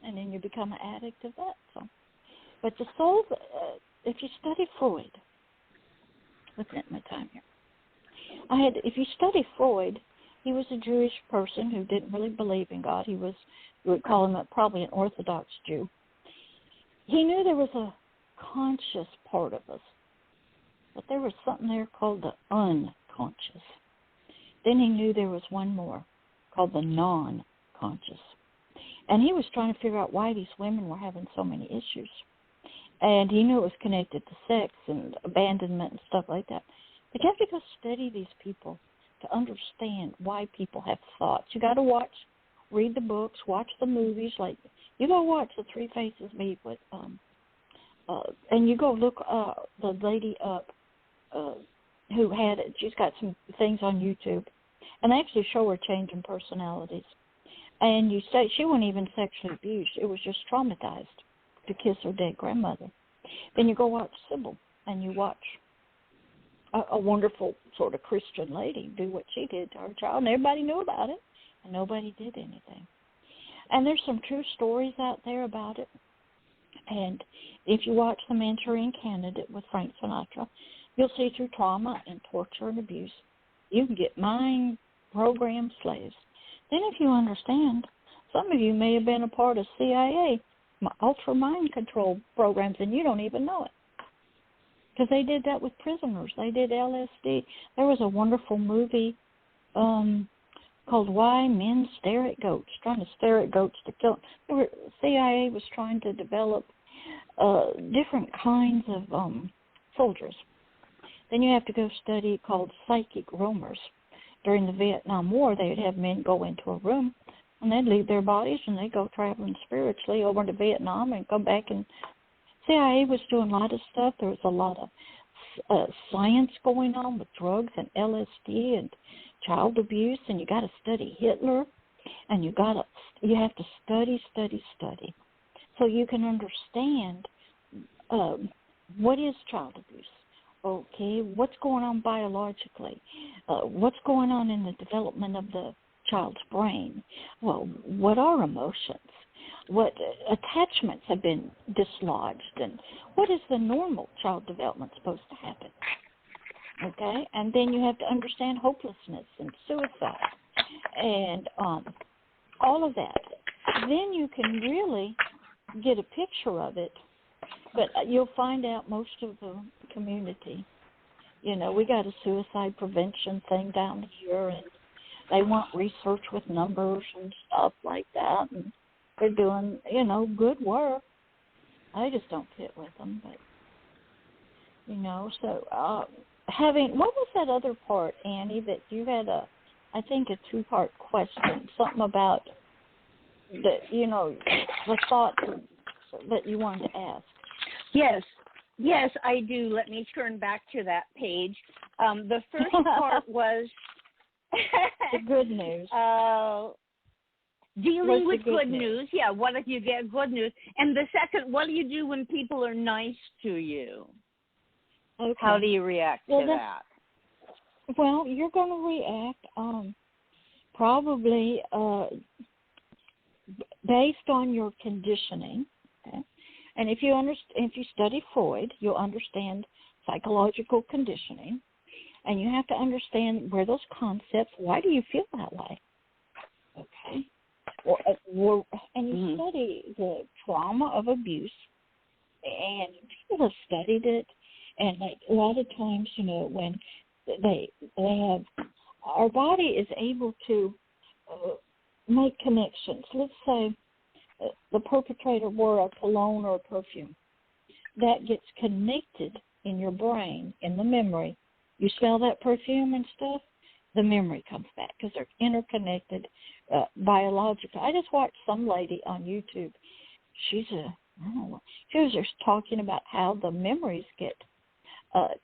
And then you become an addict of that. So, but the soul, if you study Freud, looking at my time here, if you study Freud, he was a Jewish person who didn't really believe in God. He was, you would call him probably an Orthodox Jew. He knew there was a conscious part of us, but there was something there called the unconscious. Then he knew there was one more called the non-conscious. And he was trying to figure out why these women were having so many issues. And he knew it was connected to sex and abandonment and stuff like that. But you have to go study these people to understand why people have thoughts. You got to read the books, watch the movies. Like, you go watch The Three Faces Meet with, and you go look the lady up who had it. She's got some things on YouTube, and they actually show her changing personalities. And you say she wasn't even sexually abused. It was just traumatized to kiss her dead grandmother. Then you go watch Sybil, and you watch a wonderful sort of Christian lady do what she did to her child, and everybody knew about it, and nobody did anything. And there's some true stories out there about it. And if you watch The Manchurian Candidate with Frank Sinatra, you'll see through trauma and torture and abuse, you can get mind-programmed slaves. Then if you understand, some of you may have been a part of CIA, ultra mind control programs, and you don't even know it. Because they did that with prisoners. They did LSD. There was a wonderful movie called Why Men Stare at Goats, trying to stare at goats to kill them. CIA was trying to develop different kinds of soldiers. Then you have to go study called psychic roamers. During the Vietnam War, they would have men go into a room, and they'd leave their bodies, and they'd go traveling spiritually over to Vietnam and come back. And CIA was doing a lot of stuff. There was a lot of science going on with drugs and LSD and child abuse, and you got to study Hitler, and you have to study, so you can understand what is child abuse. Okay, what's going on biologically? What's going on in the development of the child's brain? Well, what are emotions? What attachments have been dislodged? And what is the normal child development supposed to happen? Okay, and then you have to understand hopelessness and suicide and all of that. Then you can really get a picture of it. But you'll find out most of the community, we got a suicide prevention thing down here, and they want research with numbers and stuff like that, and they're doing, good work. I just don't fit with them, but, so what was that other part, Annie, that you had I think a two-part question, something about the thought that you wanted to ask. Yes, I do. Let me turn back to that page. The first part was the good news. Dealing with good news. Yeah, what if you get good news? And the second, what do you do when people are nice to you? Okay. How do you react to that? Well, you're going to react probably based on your conditioning. Okay? And if you study Freud, you'll understand psychological conditioning, and you have to understand where those concepts. Why do you feel that way? Okay, and you study the trauma of abuse, and people have studied it, and like a lot of times, when they have, our body is able to make connections. Let's say the perpetrator wore a cologne or a perfume. That gets connected in your brain, in the memory. You smell that perfume and stuff, the memory comes back because they're interconnected biologically. I just watched some lady on YouTube. She was just talking about how the memories get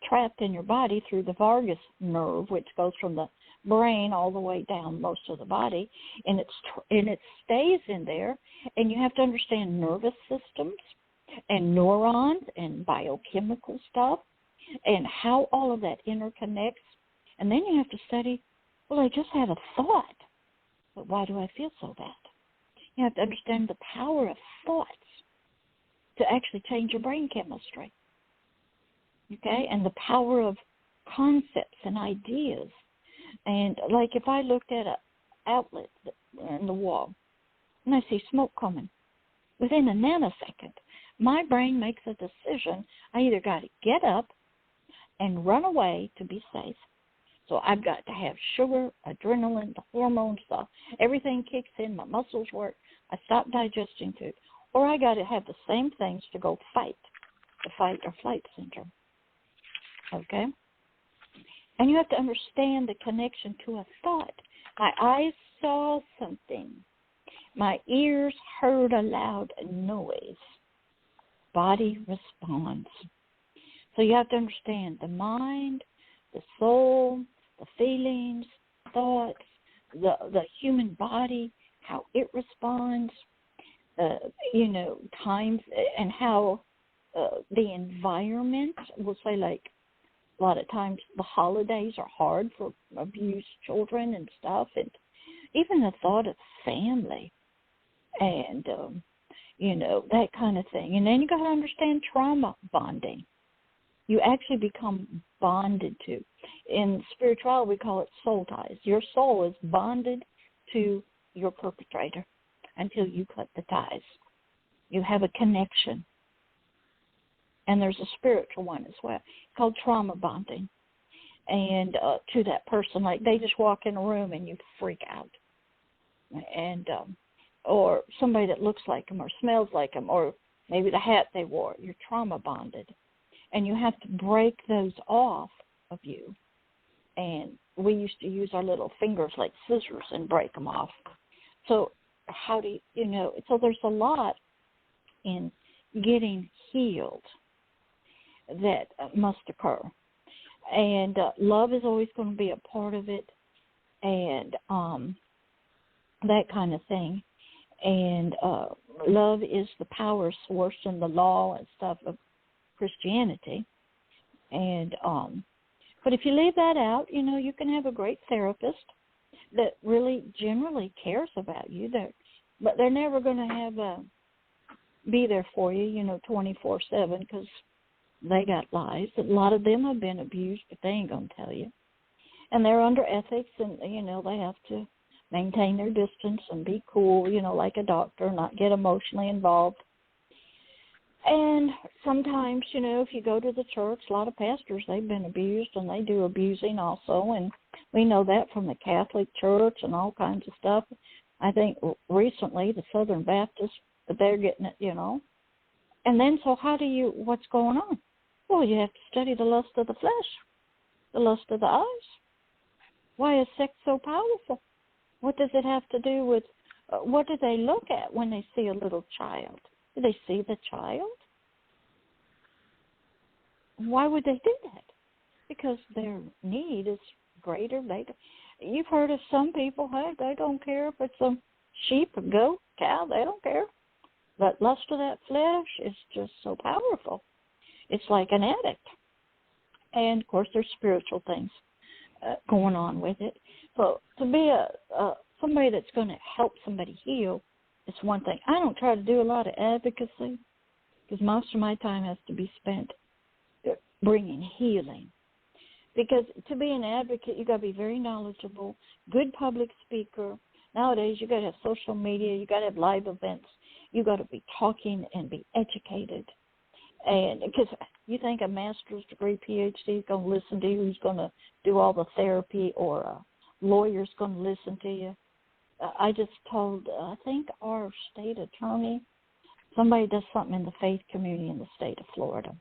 trapped in your body through the vagus nerve, which goes from the brain all the way down most of the body, and it stays in there. And you have to understand nervous systems and neurons and biochemical stuff and how all of that interconnects. And then you have to study, well, I just had a thought. But why do I feel so bad? You have to understand the power of thoughts to actually change your brain chemistry. Okay? And the power of concepts and ideas. And like if I looked at an outlet in the wall and I see smoke coming, within a nanosecond, my brain makes a decision. I either got to get up and run away to be safe. So I've got to have sugar, adrenaline, the hormones, everything kicks in, my muscles work, I stop digesting food. Or I got to have the same things to go fight, the fight or flight syndrome. Okay? And you have to understand the connection to a thought. My eyes saw something. My ears heard a loud noise. Body responds. So you have to understand the mind, the soul, the feelings, thoughts, the human body, how it responds, times, and how the environment, we'll say like a lot of times the holidays are hard for abused children and stuff, and even the thought of family and, that kind of thing. And then you got to understand trauma bonding. You actually become bonded to. In spirituality, we call it soul ties. Your soul is bonded to your perpetrator until you cut the ties. You have a connection. And there's a spiritual one as well called trauma bonding. And to that person, like they just walk in a room and you freak out. And or somebody that looks like them or smells like them, or maybe the hat they wore, you're trauma bonded. And you have to break those off of you. And we used to use our little fingers like scissors and break them off. So how do you, so there's a lot in getting healed that must occur. And love is always going to be a part of it, and that kind of thing. And love is the power source and the law and stuff of Christianity. And but if you leave that out, you can have a great therapist that really generally cares about you. But they're never going to have be there for you, 24/7, because they got lives. A lot of them have been abused, but they ain't going to tell you. And they're under ethics, and, they have to maintain their distance and be cool, like a doctor, not get emotionally involved. And sometimes, if you go to the church, a lot of pastors, they've been abused, and they do abusing also. And we know that from the Catholic Church and all kinds of stuff. I think recently the Southern Baptists, but they're getting it, And then, so what's going on? Well, you have to study the lust of the flesh, the lust of the eyes. Why is sex so powerful? What does it have to do with, what do they look at when they see a little child? Do they see the child? Why would they do that? Because their need is greater. You've heard of some people, they don't care if it's a sheep, a goat, cow, they don't care. But lust of that flesh is just so powerful. It's like an addict. And, of course, there's spiritual things going on with it. So to be somebody that's going to help somebody heal is one thing. I don't try to do a lot of advocacy because most of my time has to be spent bringing healing. Because to be an advocate, you got to be very knowledgeable, good public speaker. Nowadays, you got to have social media. You got to have live events. You got to be talking and be educated. And because you think a master's degree, PhD is going to listen to you, who's going to do all the therapy, or a lawyer's going to listen to you. I just told, I think our state attorney, somebody does something in the faith community in the state of Florida.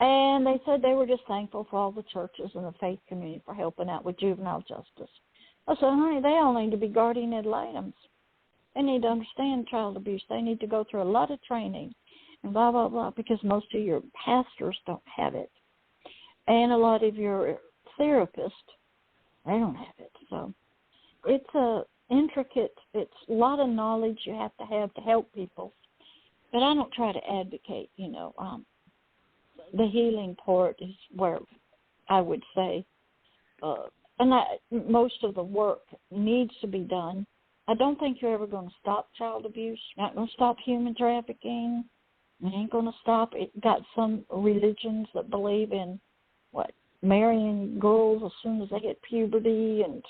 And they said they were just thankful for all the churches and the faith community for helping out with juvenile justice. I said, honey, they all need to be guardian ad litems. They need to understand child abuse. They need to go through a lot of training and blah, blah, blah, because most of your pastors don't have it. And a lot of your therapists, they don't have it. So it's a a lot of knowledge you have to help people. But I don't try to advocate, the healing part is where I would say and most of the work needs to be done. I don't think you're ever going to stop child abuse. Not going to stop human trafficking. It ain't going to stop. It got some religions that believe in marrying girls as soon as they hit puberty, and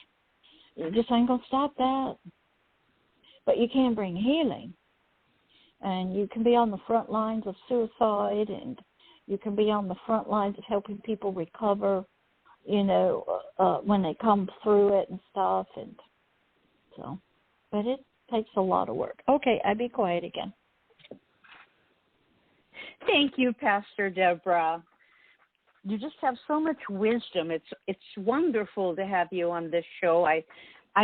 you just ain't going to stop that. But you can bring healing, and you can be on the front lines of suicide, and you can be on the front lines of helping people recover, when they come through it and stuff. And so, but it takes a lot of work. Okay, I'll be quiet again. Thank you, Pastor Deborah. You just have so much wisdom. It's wonderful to have you on this show. I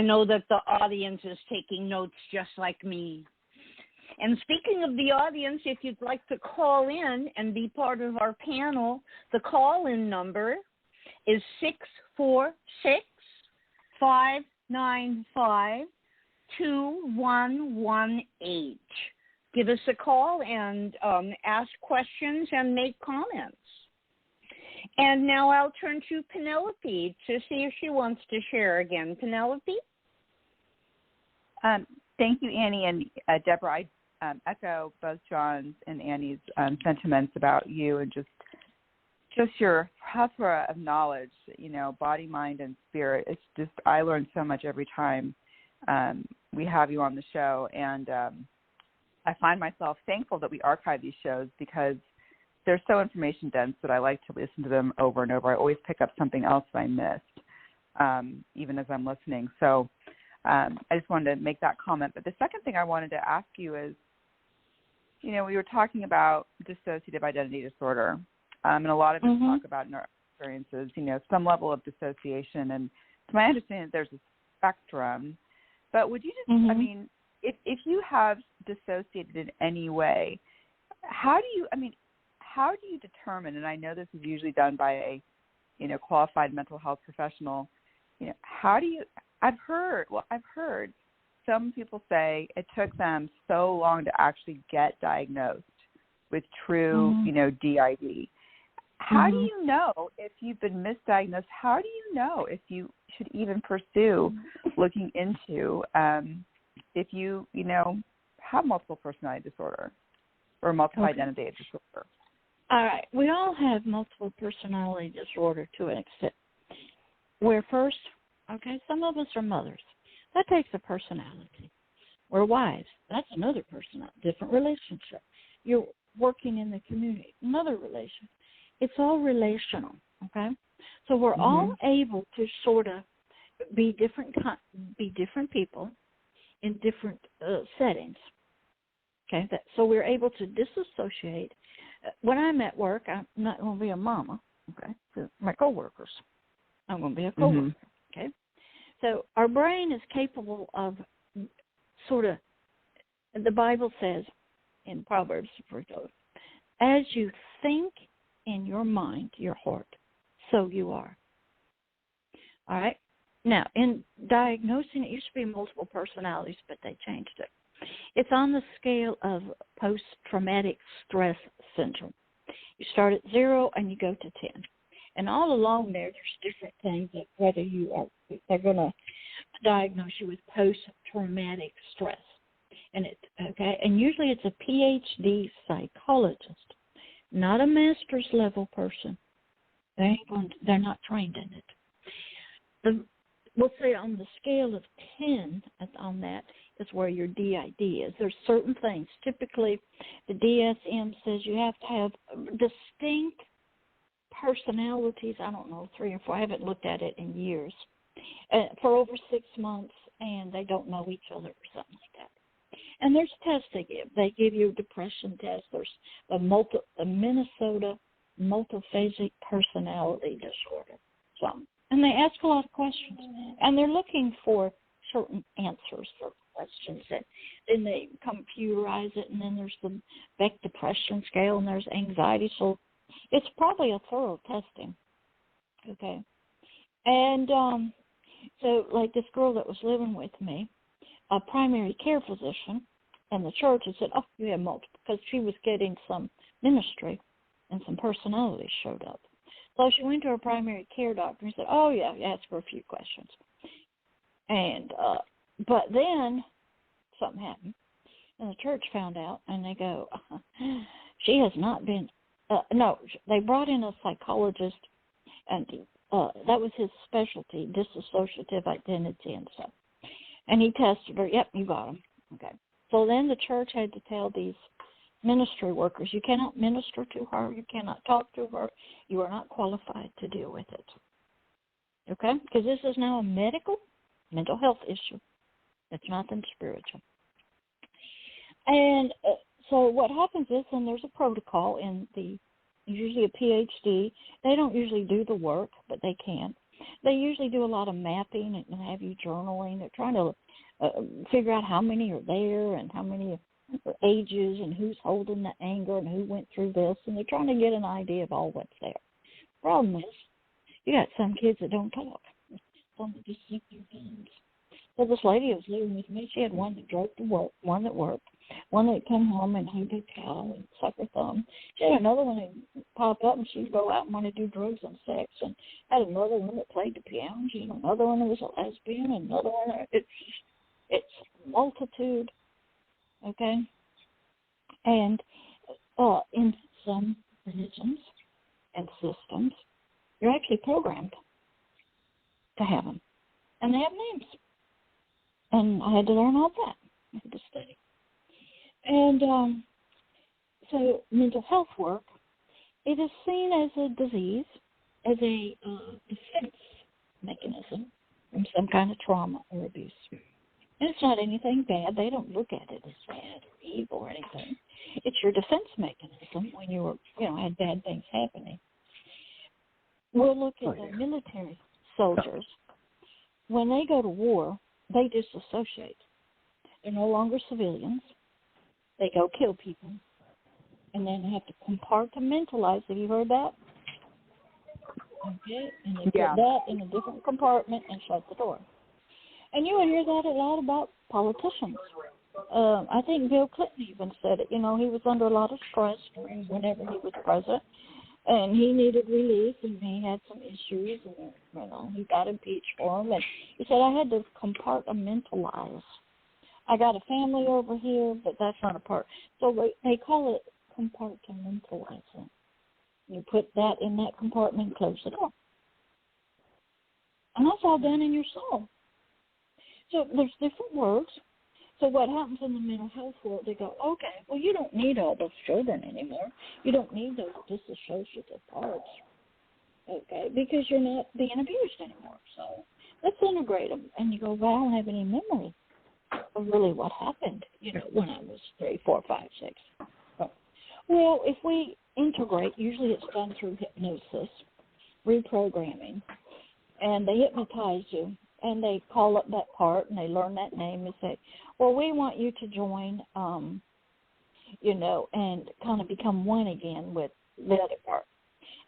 know that the audience is taking notes just like me. And speaking of the audience, if you'd like to call in and be part of our panel, the call-in number is 646-595-2118. Give us a call and ask questions and make comments. And now I'll turn to Penelope to see if she wants to share again. Penelope? Thank you, Annie and Deborah. I echo both John's and Annie's sentiments about you and just your plethora of knowledge, body, mind, and spirit. It's just, I learn so much every time we have you on the show. And I find myself thankful that we archive these shows because they're so information dense that I like to listen to them over and over. I always pick up something else that I missed, even as I'm listening. So I just wanted to make that comment. But the second thing I wanted to ask you is, we were talking about dissociative identity disorder, and a lot of us talk about in our experiences, some level of dissociation. And to my understanding, there's a spectrum. But would you just, if you have dissociated in any way, how do you determine, and I know this is usually done by a, qualified mental health professional, I've heard some people say it took them so long to actually get diagnosed with true, DID. How do you know if you've been misdiagnosed? How do you know if you should even pursue looking into if you, have multiple personality disorder or multiple identity disorder? All right. We all have multiple personality disorder to an extent. We're first, some of us are mothers. That takes a personality. We're wives. That's another personality, different relationship. You're working in the community, another relation. It's all relational, okay? So we're all able to sort of be different people in different settings, okay? So we're able to disassociate. When I'm at work, I'm not going to be a mama, okay, to my coworkers. I'm going to be a coworker, okay? So our brain is capable of sort of, the Bible says in Proverbs, as you think in your mind, your heart, so you are. All right? Now, in diagnosing, it used to be multiple personalities, but they changed it. It's on the scale of post-traumatic stress syndrome. You start at 0 and you go to 10. And all along there's different things that whether they're going to diagnose you with post-traumatic stress. And and usually it's a PhD psychologist, not a master's level person. They're not trained in it. We'll say on the scale of 10 on that is where your DID is. There's certain things. Typically, the DSM says you have to have distinct personalities, 3 or 4, I haven't looked at it in years, for over 6 months, and they don't know each other or something like that. And there's tests they give. They give you a depression test. There's the Minnesota multiphasic personality disorder. And they ask a lot of questions, and they're looking for certain answers for questions. And then they computerize it, and then there's the Beck Depression Scale, and there's anxiety. So it's probably a thorough testing, okay? And so like this girl that was living with me, a primary care physician in the church had said, you have multiple, because she was getting some ministry and some personalities showed up. So she went to her primary care doctor and said, oh, yeah, ask her a few questions. And but then something happened, and the church found out, and they go, she has not been, no, they brought in a psychologist, and that was his specialty, dissociative identity and stuff. And he tested her, yep, you got him. Okay. So then the church had to tell these ministry workers, you cannot minister to her, you cannot talk to her, you are not qualified to deal with it. Okay? Because this is now a mental health issue. It's nothing spiritual. And so what happens is, and there's a protocol in usually a PhD, they don't usually do the work, but they can. They usually do a lot of mapping and have you journaling. They're trying to figure out how many are there and how many ages and who's holding the anger and who went through this, and they're trying to get an idea of all what's there. Problem is, you got some kids that don't talk. Some that just stick their thumbs. So this lady was living with me. She had one that drove to work, one that worked, one that came home and hugged her cow and sucked her thumb. She had another one that pop up and she'd go out and want to do drugs and sex, and had another one that played the piano. She had another one that was a lesbian, and another one that it's multitude. Okay? And in some religions and systems, you're actually programmed to have them. And they have names. And I had to learn all that. I had to study. And so mental health work, it is seen as a disease, as a defense mechanism from some kind of trauma or abuse. And it's not anything bad. They don't look at it as bad or evil or anything. It's your defense mechanism when you were, had bad things happening. We'll look at the military soldiers. When they go to war, they disassociate. They're no longer civilians. They go kill people. And then they have to compartmentalize. Have you heard that? Okay. And they put that in a different compartment and shut the door. And you will hear that a lot about politicians. I think Bill Clinton even said it. He was under a lot of stress whenever he was president. And he needed relief, and he had some issues, and he got impeached for them. And he said, I had to compartmentalize. I got a family over here, but that's not a part. So they call it compartmentalizing. You put that in that compartment and close the door. And that's all done in your soul. So there's different words. So what happens in the mental health world, they go, okay, well, you don't need all those children anymore. You don't need those dissociative parts, okay, because you're not being abused anymore. So let's integrate them. And you go, well, I don't have any memory of really what happened, when I was 3, 4, 5, 6. Well, if we integrate, usually it's done through hypnosis, reprogramming, and they hypnotize you. And they call up that part, and they learn that name and say, well, we want you to join, and kind of become one again with the other part.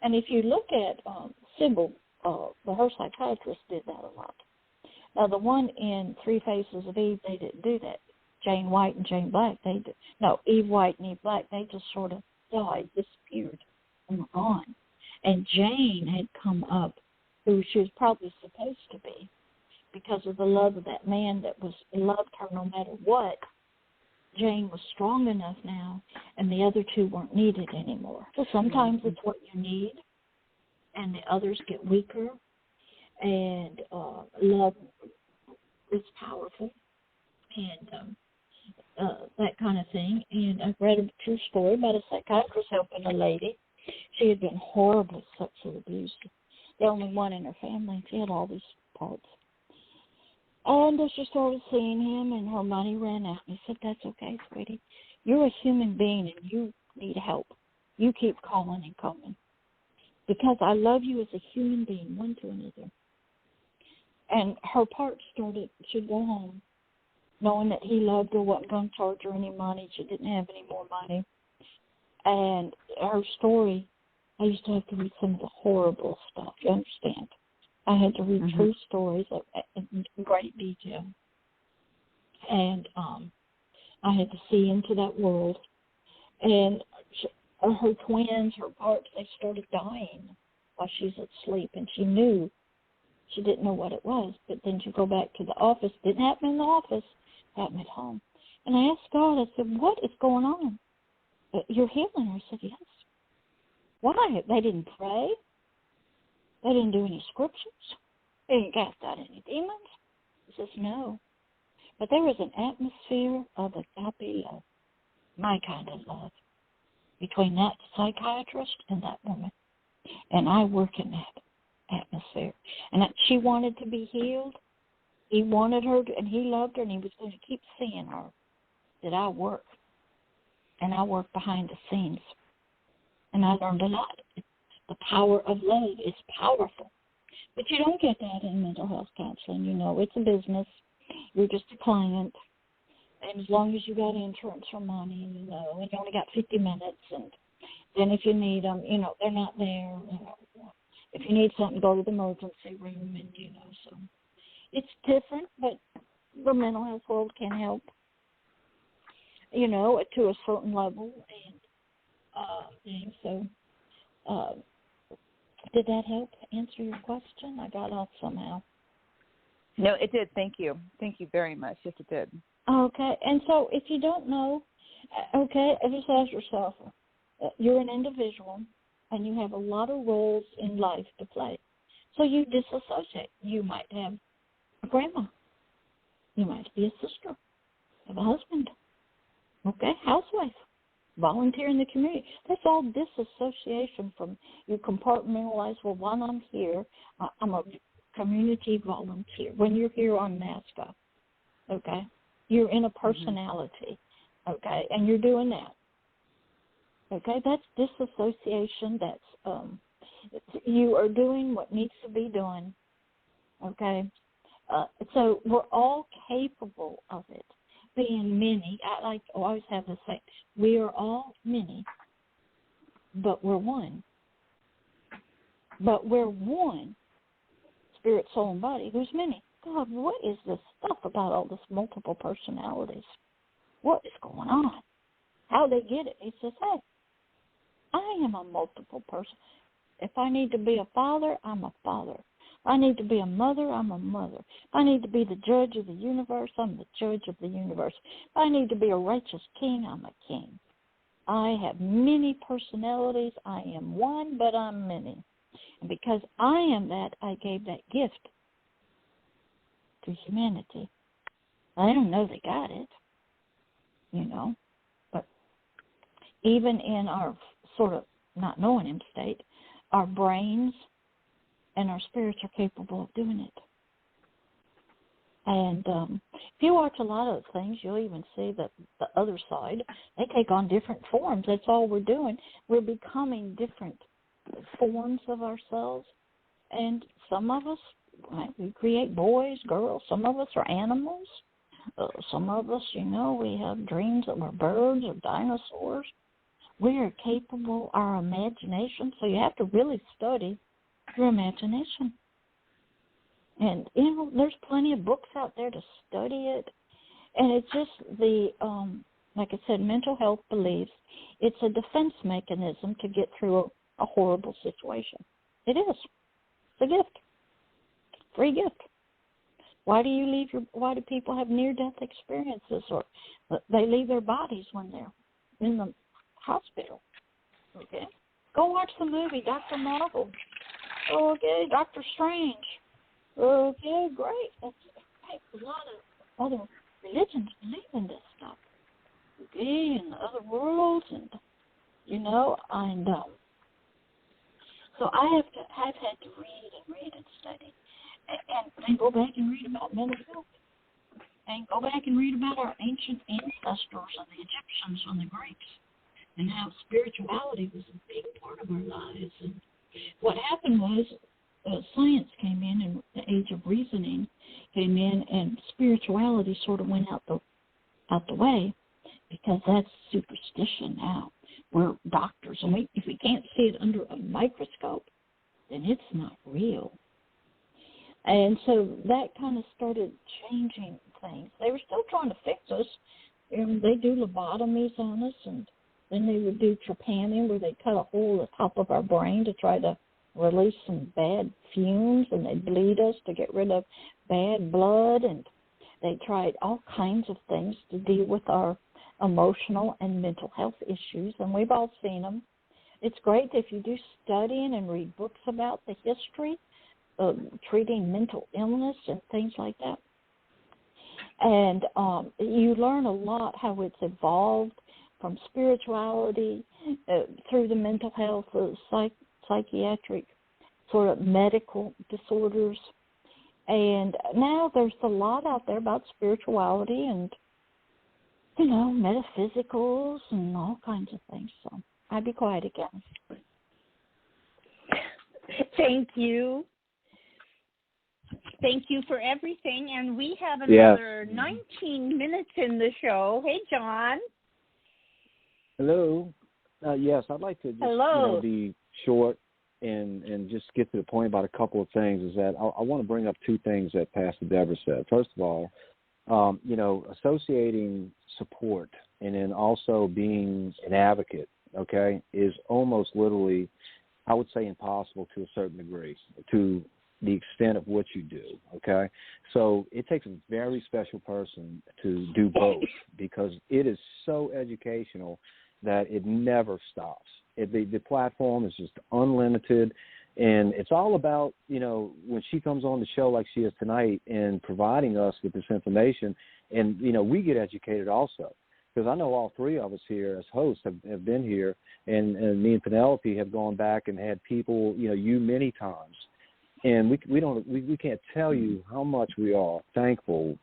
And if you look at Sybil, her psychiatrist did that a lot. Now, the one in 3 Faces of Eve, they didn't do that. Jane White and Jane Black, Eve White and Eve Black, they just sort of died, disappeared, and were gone. And Jane had come up, who she was probably supposed to be, because of the love of that man that loved her no matter what. Jane was strong enough now, and the other 2 weren't needed anymore. So sometimes it's what you need, and the others get weaker, and love is powerful, and that kind of thing. And I've read a true story about a psychiatrist helping a lady. She had been horribly sexually abused. The only one in her family. She had all these parts. And she started seeing him, and her money ran out. And he said, that's okay, sweetie. You're a human being, and you need help. You keep calling and coming. Because I love you as a human being, one to another. And her part started, she'd go home, knowing that he loved her, wasn't going to charge her any money. She didn't have any more money. And her story, I used to have to read some of the horrible stuff, you understand? I had to read true stories in great detail. And I had to see into that world. And her twins, her parts, they started dying while she's asleep, and she knew she didn't know what it was. But then she go back to the office. Didn't happen in the office. Happened at home. And I asked God, I said, what is going on? You're healing her. I said, yes. Why? They didn't pray. They didn't do any scriptures. They didn't cast out any demons. He says, no. But there was an atmosphere of agape love, my kind of love, between that psychiatrist and that woman. And I work in that atmosphere. And she wanted to be healed. He wanted her to, and he loved her, and he was going to keep seeing her. That I work. And I work behind the scenes. And I learned a lot. The power of love is powerful. But you don't get that in mental health counseling. You know, it's a business. You're just a client. And as long as you got insurance for money, you know, and you only got 50 minutes. And then if you need them, you know, they're not there. You know, if you need something, go to the emergency room. And, you know, so it's different, but the mental health world can help, you know, to a certain level. And so did that help answer your question? I got off somehow. No, it did. Thank you. Thank you very much. Yes, it did. Okay. And so if you don't know, okay, just ask yourself, you're an individual, and you have a lot of roles in life to play. So you disassociate. You might have a grandma. You might be a sister, have a husband, okay, housewife, volunteer in the community. That's all disassociation from you compartmentalize, well, while I'm here, I'm a community volunteer. When you're here on NASSCA, okay, you're in a personality, okay, and you're doing that. Okay, that's disassociation. That's you are doing what needs to be done. Okay, so we're all capable of it. Being many, I like to always have the saying: we are all many, but we're one. But we're one, spirit, soul, and body. Who's many? God, what is this stuff about all this multiple personalities? What is going on? How they get it? He says, hey, I am a multiple person. If I need to be a father, I'm a father. If I need to be a mother, I'm a mother. If I need to be the judge of the universe, I'm the judge of the universe. If I need to be a righteous king, I'm a king. I have many personalities. I am one, but I'm many. And because I am that, I gave that gift to humanity. I don't know they got it, you know, but even in our sort of not knowing him state, our brains and our spirits are capable of doing it. And if you watch a lot of things, you'll even see that the other side, they take on different forms. That's all we're doing. We're becoming different forms of ourselves. And some of us, we create boys, girls. Some of us are animals. Some of us, you know, we have dreams that we're birds or dinosaurs. We are capable, our imagination, so you have to really study your imagination. And, you know, there's plenty of books out there to study it. And it's just the, like I said, mental health believes it's a defense mechanism to get through a horrible situation. It is. It's a gift. Free gift. Why do people have near-death experiences, or they leave their bodies when they're in the hospital? Okay. Go watch the movie Dr. Marvel. Okay, Dr. Strange. Okay, great. A lot of other religions believe in this stuff. Okay, and the other worlds, and you know, and so I've had to read and study, and then go back and read about mental health, and go back and read about our ancient ancestors and the Egyptians and the Greeks, and how spirituality was a big part of our lives. And what happened was science came in, and the age of reasoning came in, and spirituality sort of went out the way, because that's superstition now. We're doctors, and if we can't see it under a microscope, then it's not real. And so that kind of started changing things. They were still trying to fix us. And they do lobotomies on us, and then they would do trepanning, where they cut a hole at the top of our brain to try to release some bad fumes, and they'd bleed us to get rid of bad blood, and they tried all kinds of things to deal with our emotional and mental health issues, and we've all seen them. It's great if you do studying and read books about the history of treating mental illness and things like that. And you learn a lot how it's evolved from spirituality through the mental health, psychiatric sort of medical disorders. And now there's a lot out there about spirituality and, you know, metaphysicals and all kinds of things. So I'd be quiet again. Thank you. Thank you for everything. And we have another 19 minutes in the show. Hey, John. Hello. Yes, I'd like to just be short and just get to the point about a couple of things. Is that I want to bring up two things that Pastor Deborah said. First of all, associating support and then also being an advocate, okay, is almost literally, I would say, impossible to a certain degree, to the extent of what you do, okay? So it takes a very special person to do both because it is so educational that it never stops. The platform is just unlimited, and it's all about, when she comes on the show like she is tonight and providing us with this information, and, we get educated also. Because I know all three of us here as hosts have been here, and me and Penelope have gone back and had people, you many times. And we can't tell you how much we are thankful,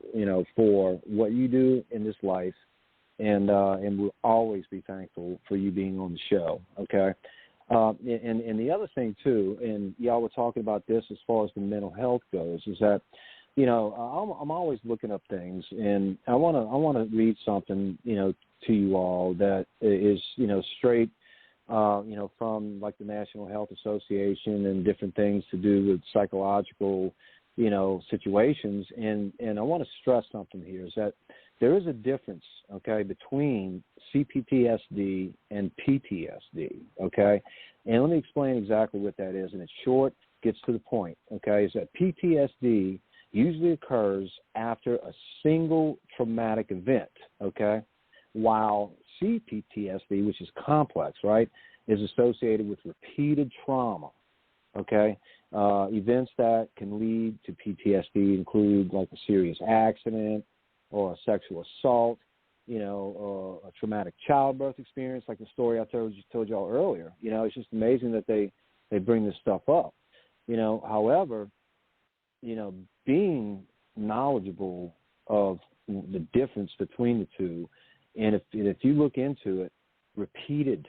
for what you do in this life, and we'll always be thankful for you being on the show. Okay, and the other thing too, and y'all were talking about this as far as the mental health goes, is that I'm always looking up things, and I want to read something to you all that is straight. From like the National Health Association and different things to do with psychological, situations. And I want to stress something here is that there is a difference, okay, between CPTSD and PTSD, okay? And let me explain exactly what that is. And it's short, gets to the point, okay, is that PTSD usually occurs after a single traumatic event, okay, while CPTSD, which is complex, right, is associated with repeated trauma, okay? Events that can lead to PTSD include like a serious accident or a sexual assault, or a traumatic childbirth experience like the story I told y'all earlier. It's just amazing that they bring this stuff up. However, being knowledgeable of the difference between the two, and if you look into it, repeated,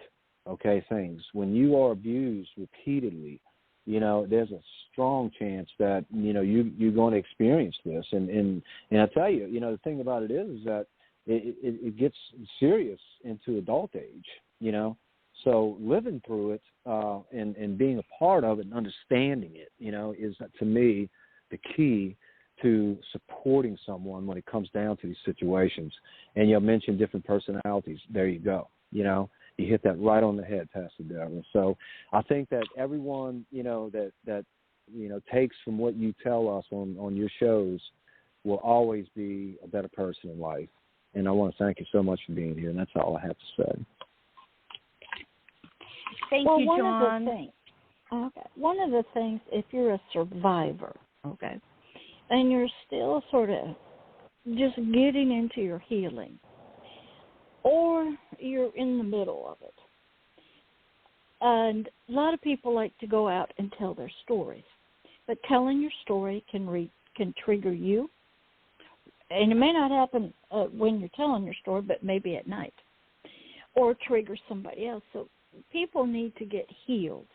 things, when you are abused repeatedly, there's a strong chance that, you're going to experience this. And I tell you, the thing about it is that it gets serious into adult age, So living through it and being a part of it and understanding it, is, to me, the key to supporting someone when it comes down to these situations. And you mentioned different personalities. There you go. You hit that right on the head, Pastor Deborah. So I think that everyone, that takes from what you tell us on your shows will always be a better person in life. And I want to thank you so much for being here. And that's all I have to say. Thank you, John. One of the things, if you're a survivor, and you're still sort of just getting into your healing, or you're in the middle of it, and a lot of people like to go out and tell their stories, but telling your story can trigger you, and it may not happen when you're telling your story, but maybe at night, or trigger somebody else. So people need to get healed,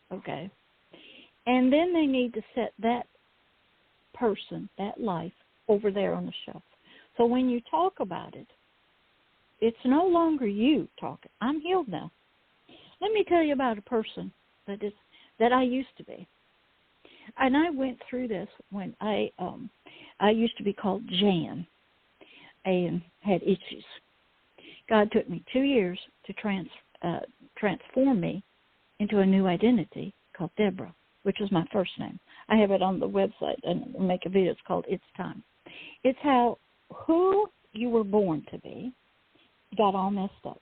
and then they need to set that person, that life, over there on the shelf. So when you talk about it, it's no longer you talking. I'm healed now. Let me tell you about a person that I used to be. And I went through this when I used to be called Jan and had issues. God took me 2 years to transform me into a new identity called Deborah, which is my first name. I have it on the website and make a video. It's called It's Time. It's how who you were born to be got all messed up.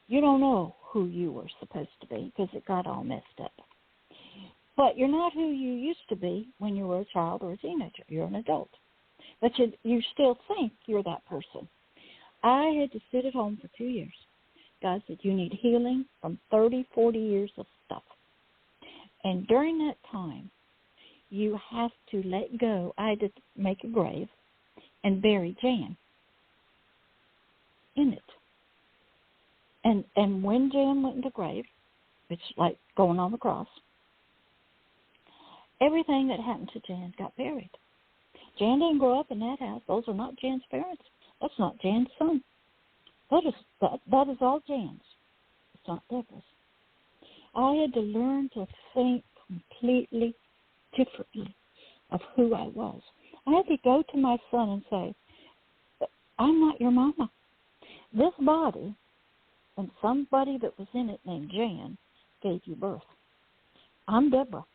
You don't know who you were supposed to be because it got all messed up. But you're not who you used to be when you were a child or a teenager. You're an adult. But you still think you're that person. I had to sit at home for 2 years. God said, you need healing from 30, 40 years of stuff. And during that time, you have to let go. I had to make a grave and bury Jan in it. And when Jan went in the grave, it's like going on the cross, everything that happened to Jan got buried. Jan didn't grow up in that house. Those are not Jan's parents. That's not Jan's son. That is all Jan's. It's not Deborah's. I had to learn to think completely differently of who I was. I had to go to my son and say, I'm not your mama. This body and somebody that was in it named Jan gave you birth. I'm Deborah.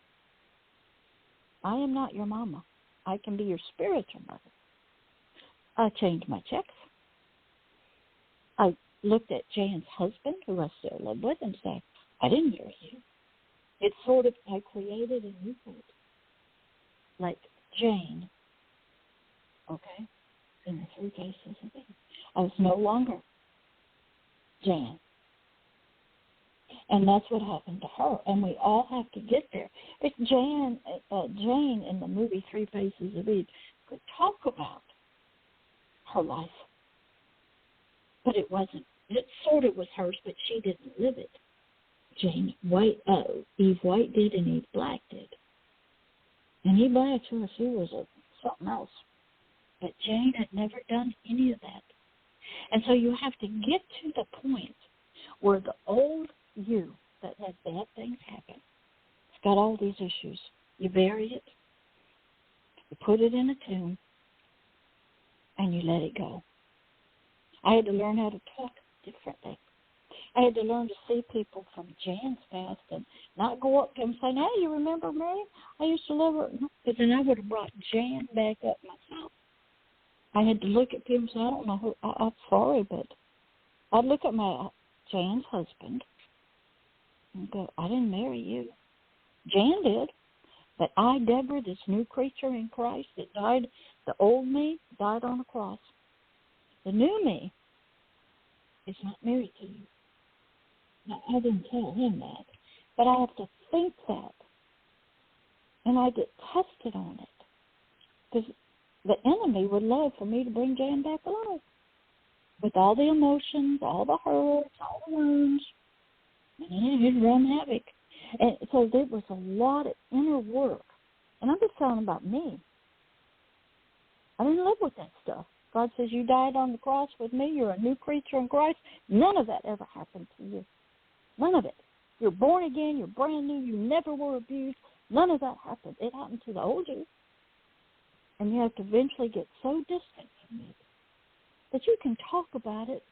I am not your mama. I can be your spiritual mother. I changed my checks. I looked at Jan's husband, who I still live with, and said, I didn't marry you. It's sort of, I created a new cult, like Jane, okay, in the 3 faces of Eve. I was no longer Jan. And that's what happened to her. And we all have to get there. If Jane in the movie 3 Faces of Eve could talk about her life, but it wasn't. It sort of was hers, but she didn't live it. Eve White did, and Eve Black did. And Eve Black, she was something else. But Jane had never done any of that. And so you have to get to the point where the old you that had bad things happen, it's got all these issues. You bury it, you put it in a tomb, and you let it go. I had to learn how to talk differently. I had to learn to see people from Jan's past and not go up to them and say, hey, you remember me? I used to love her. Because then I would have brought Jan back up myself. I had to look at people and say, I don't know who, I'm sorry, but I'd look at my Jan's husband and go, I didn't marry you. Jan did. But I, Deborah, this new creature in Christ that died, the old me died on a cross. The new me is not married to you. Now, I didn't tell him that, but I have to think that. And I get tested on it. Because the enemy would love for me to bring Jan back alive. With all the emotions, all the hurts, all the wounds. And he'd run havoc. And so there was a lot of inner work. And I'm just telling about me. I didn't live with that stuff. God says, you died on the cross with me. You're a new creature in Christ. None of that ever happened to you. None of it. You're born again. You're brand new. You never were abused. None of that happened. It happened to the old you. And you have to eventually get so distant from it that you can talk about it,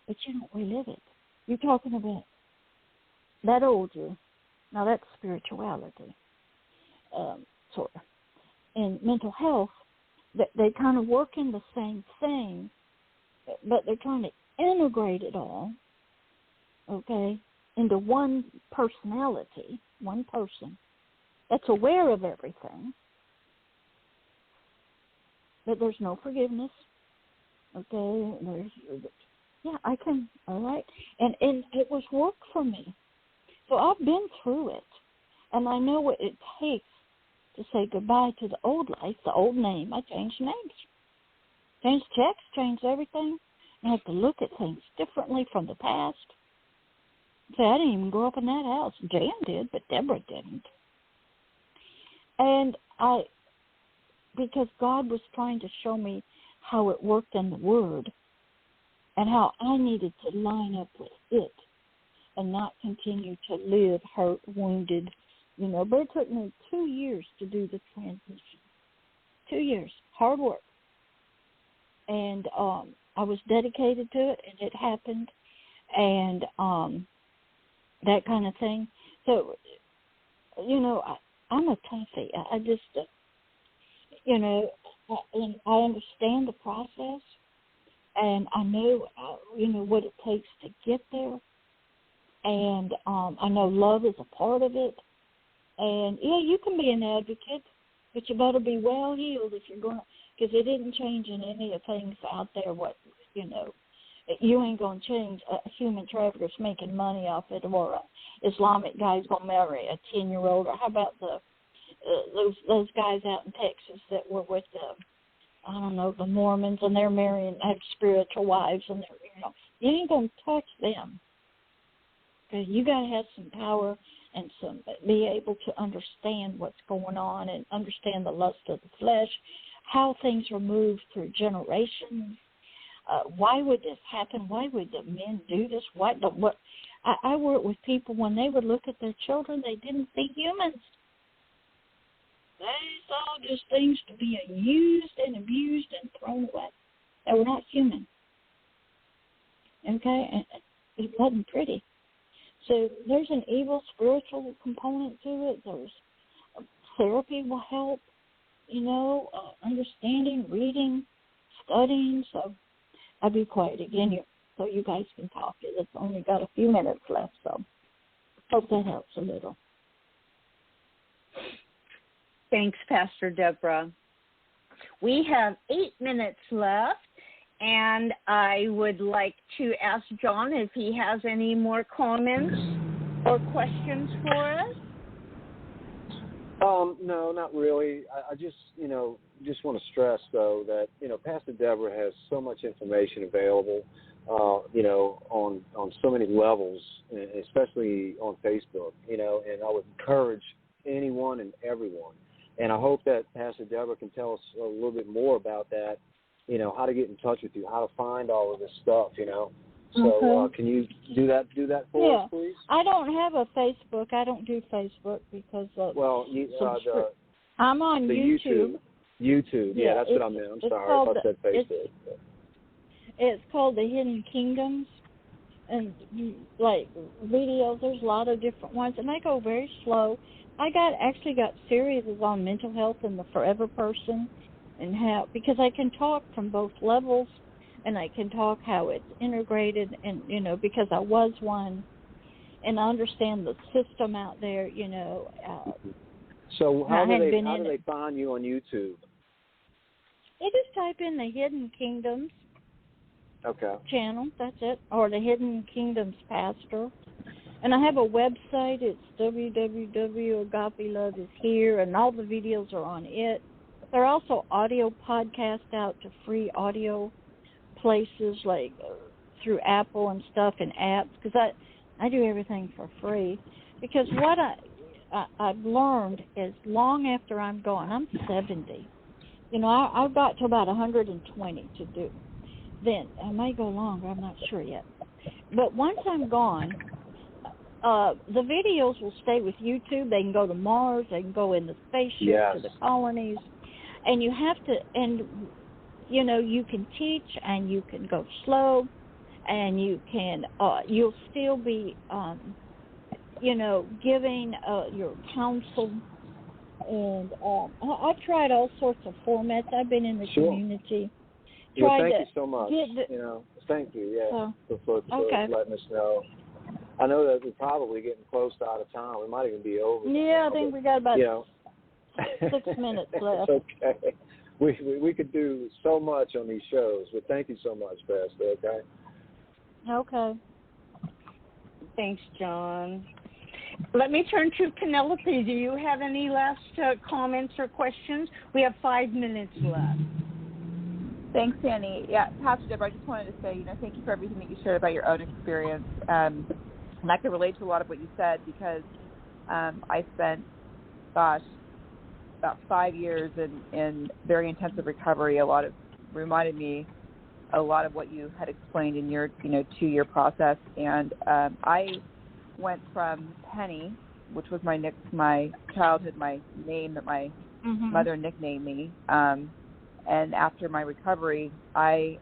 but you don't relive it. You're talking about that old you. Now, that's spirituality, sort of. In mental health, they kind of work in the same thing, but they're trying to integrate it all, okay, into one personality, one person that's aware of everything, but there's no forgiveness, okay, I can, all right, and it was work for me. So I've been through it, and I know what it takes to say goodbye to the old life, the old name. I changed names, changed checks, changed everything. I have to look at things differently from the past. Say, I didn't even grow up in that house. Jan did, but Deborah didn't. And because God was trying to show me how it worked in the Word and how I needed to line up with it and not continue to live hurt, wounded, but it took me 2 years to do the transition. 2 years, hard work. And I was dedicated to it, and it happened, and that kind of thing. So, you know, I'm a toughie. I just, you know, I understand the process, and I know, you know, what it takes to get there. And I know love is a part of it. And, yeah, you can be an advocate, but you better be well-heeled if you're going to, because it isn't changing any of the things out there, what, you know. You ain't going to change a human trafficker's making money off it, or an Islamic guy's going to marry a 10-year-old, or how about those guys out in Texas that were with I don't know, the Mormons, and they're marrying, have spiritual wives, and they're, you know, you ain't going to touch them. Because you got to have some power and be able to understand what's going on and understand the lust of the flesh, how things are moved through generations. Why would this happen? Why would the men do this? I work with people when they would look at their children, they didn't see humans. They saw just things to be used and abused and thrown away. They were not human. Okay? And it wasn't pretty. So there's an evil spiritual component to it. There's therapy will help, you know, understanding, reading, studying. So I'll be quiet again here so you guys can talk. It's only got a few minutes left, so hope that helps a little. Thanks, Pastor Deborah. We have 8 minutes left, and I would like to ask John if he has any more comments or questions for us. No, not really. I just, you know, want to stress, though, that, you know, Pastor Deborah has so much information available, you know, on so many levels, especially on Facebook, you know, and I would encourage anyone and everyone. And I hope that Pastor Deborah can tell us a little bit more about that, you know, how to get in touch with you, how to find all of this stuff, you know. So can you do that for us, please? I don't have a Facebook. I don't do Facebook because of I'm on YouTube. YouTube, yeah, that's what I meant. I'm sorry if I said Facebook. It's called The Hidden Kingdoms, and like videos, there's a lot of different ones, and I go very slow. I actually got series on mental health and the forever person, and how, because I can talk from both levels, and I can talk how it's integrated, and, you know, because I was one, and I understand the system out there, you know. So how do they find you on YouTube? You just type in The Hidden Kingdoms channel, that's it, or The Hidden Kingdoms Pastor. And I have a website. It's www.agapeloveishere, and all the videos are on it. There are also audio podcasts out to free audio places, like through Apple and stuff, and apps, because I do everything for free. Because what I've learned is long after I'm gone, I'm 70. You know, I've got to about 120 to do. Then I may go longer. I'm not sure yet. But once I'm gone, the videos will stay with YouTube. They can go to Mars. They can go in the spaceship to the colonies. And you have to, and, you know, you can teach and you can go slow, and you can, you'll still be, you know, giving your counsel. And I've tried all sorts of formats. I've been in the community. Well, thank you so much. You know, thank you, for letting us know. I know that we're probably getting close to out of time. We might even be over. Yeah, I think we got about 6 minutes left. Okay. We could do so much on these shows, but thank you so much, Pastor, okay? Okay. Thanks, John. Let me turn to Penelope. Do you have any last comments or questions? We have 5 minutes left. Thanks, Annie. Yeah, Pastor Deborah, I just wanted to say, you know, thank you for everything that you shared about your own experience. And I can relate to a lot of what you said, because I spent, about 5 years in very intensive recovery. Reminded me a lot of what you had explained in your, 2-year process. And I went from Penny, which was my childhood, my name that my mother nicknamed me. And after my recovery, I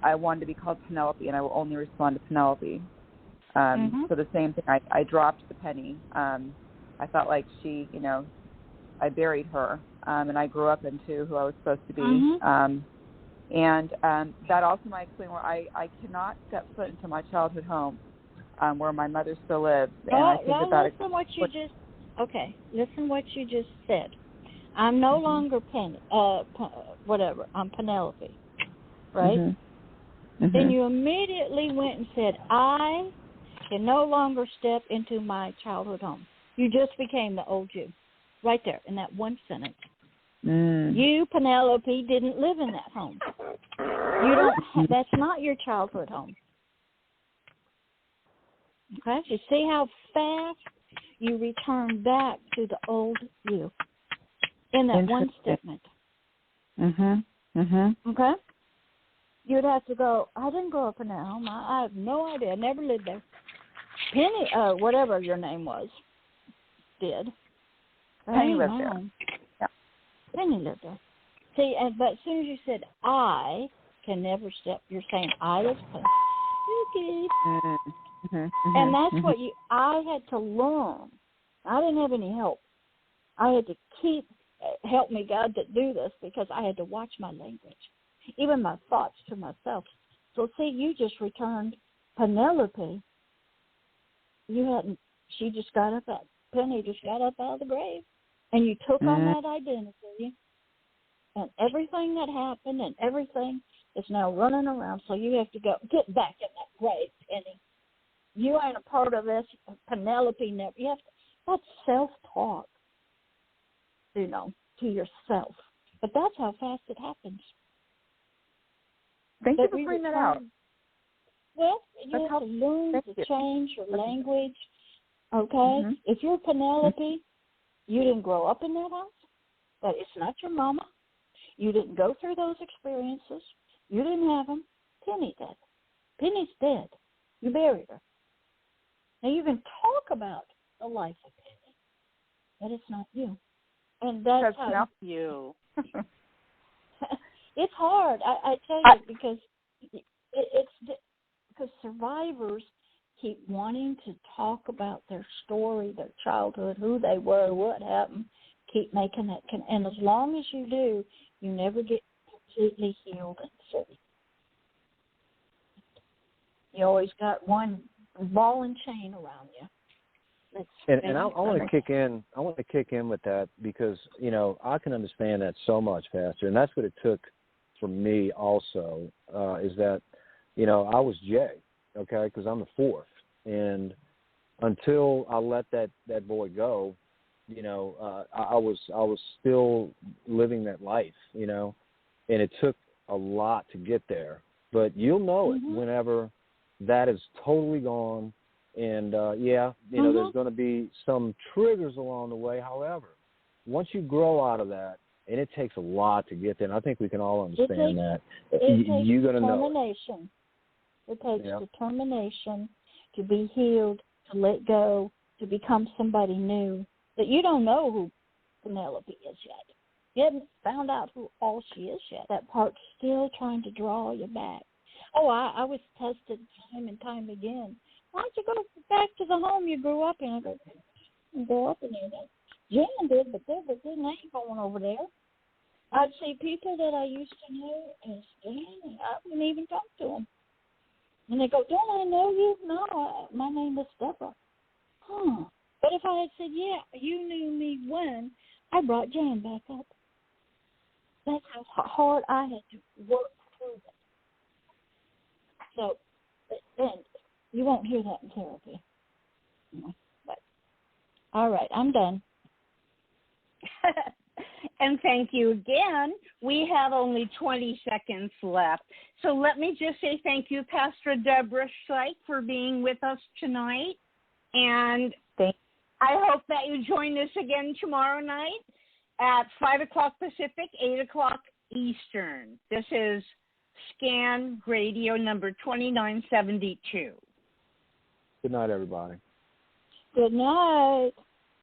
wanted to be called Penelope, and I will only respond to Penelope. So the same thing, I dropped the penny. I felt like she, I buried her, and I grew up into who I was supposed to be. And that also might explain where I cannot step foot into my childhood home, where my mother still lives. And I think listen what you just said. I'm no longer Penny, I'm Penelope, right? Then you immediately went and said, I can no longer step into my childhood home. You just became the old you, right there in that one sentence. You, Penelope, didn't live in that home. You don't. That's not your childhood home. Okay? You see how fast you return back to the old you in that one statement. Okay? You'd have to go, I didn't grow up in that home. I have no idea. I never lived there. Penny, whatever your name was, did. Penny lived there. Yeah. Penny lived there. See, but as soon as you said, I can never step, you're saying I was Penny. And that's what I had to learn. I didn't have any help. I had to help me, God, to do this, because I had to watch my language, even my thoughts to myself. So, see, you just returned Penelope. She just got up Penny just got up out of the grave, and you took on that identity, and everything that happened and everything is now running around. So you have to get back in that grave, Penny. You ain't a part of this. Penelope never. That's self-talk, to yourself. But that's how fast it happens. Thank you for bringing that out. Well, you have to learn to change your language, okay? If you're Penelope, you didn't grow up in that house, but it's not your mama. You didn't go through those experiences. You didn't have them. Penny did. Penny's dead. You buried her. Now, you can talk about the life of Penny, but it's not you. And that's how you. It's hard, I tell you, because it's because survivors keep wanting to talk about their story, their childhood, who they were, what happened, keep making that. And as long as you do, you never get completely healed and free. You always got one ball and chain around you. And I want to kick in. I want to kick in with that because I can understand that so much, Pastor, and that's what it took for me also. Is that I was Jay, okay, because I'm the fourth, and until I let that boy go, I was still living that life, and it took a lot to get there. But you'll know it whenever that is totally gone. And, there's going to be some triggers along the way. However, once you grow out of that, and it takes a lot to get there, and I think we can all understand that, you're going to know it. It takes determination to be healed, to let go, to become somebody new. That you don't know who Penelope is yet. You haven't found out who all she is yet. That part's still trying to draw you back. Oh, I was tested time and time again. Why don't you go back to the home you grew up in? I go up in there. Jan did, but they ain't going over there. I'd see people that I used to know, and I wouldn't even talk to them. And they go, don't I know you? No, my name is Deborah. But if I had said, yeah, you knew me when, I brought Jan back up. That's how hard I had to work through it. So, then, you won't hear that in therapy. But, all right, I'm done. And thank you again. We have only 20 seconds left. So let me just say thank you, Pastor Deborah Schleich, for being with us tonight. And I hope that you join us again tomorrow night at 5 o'clock Pacific, 8 o'clock Eastern. This is Scan Radio number 2972. Good night, everybody. Good night.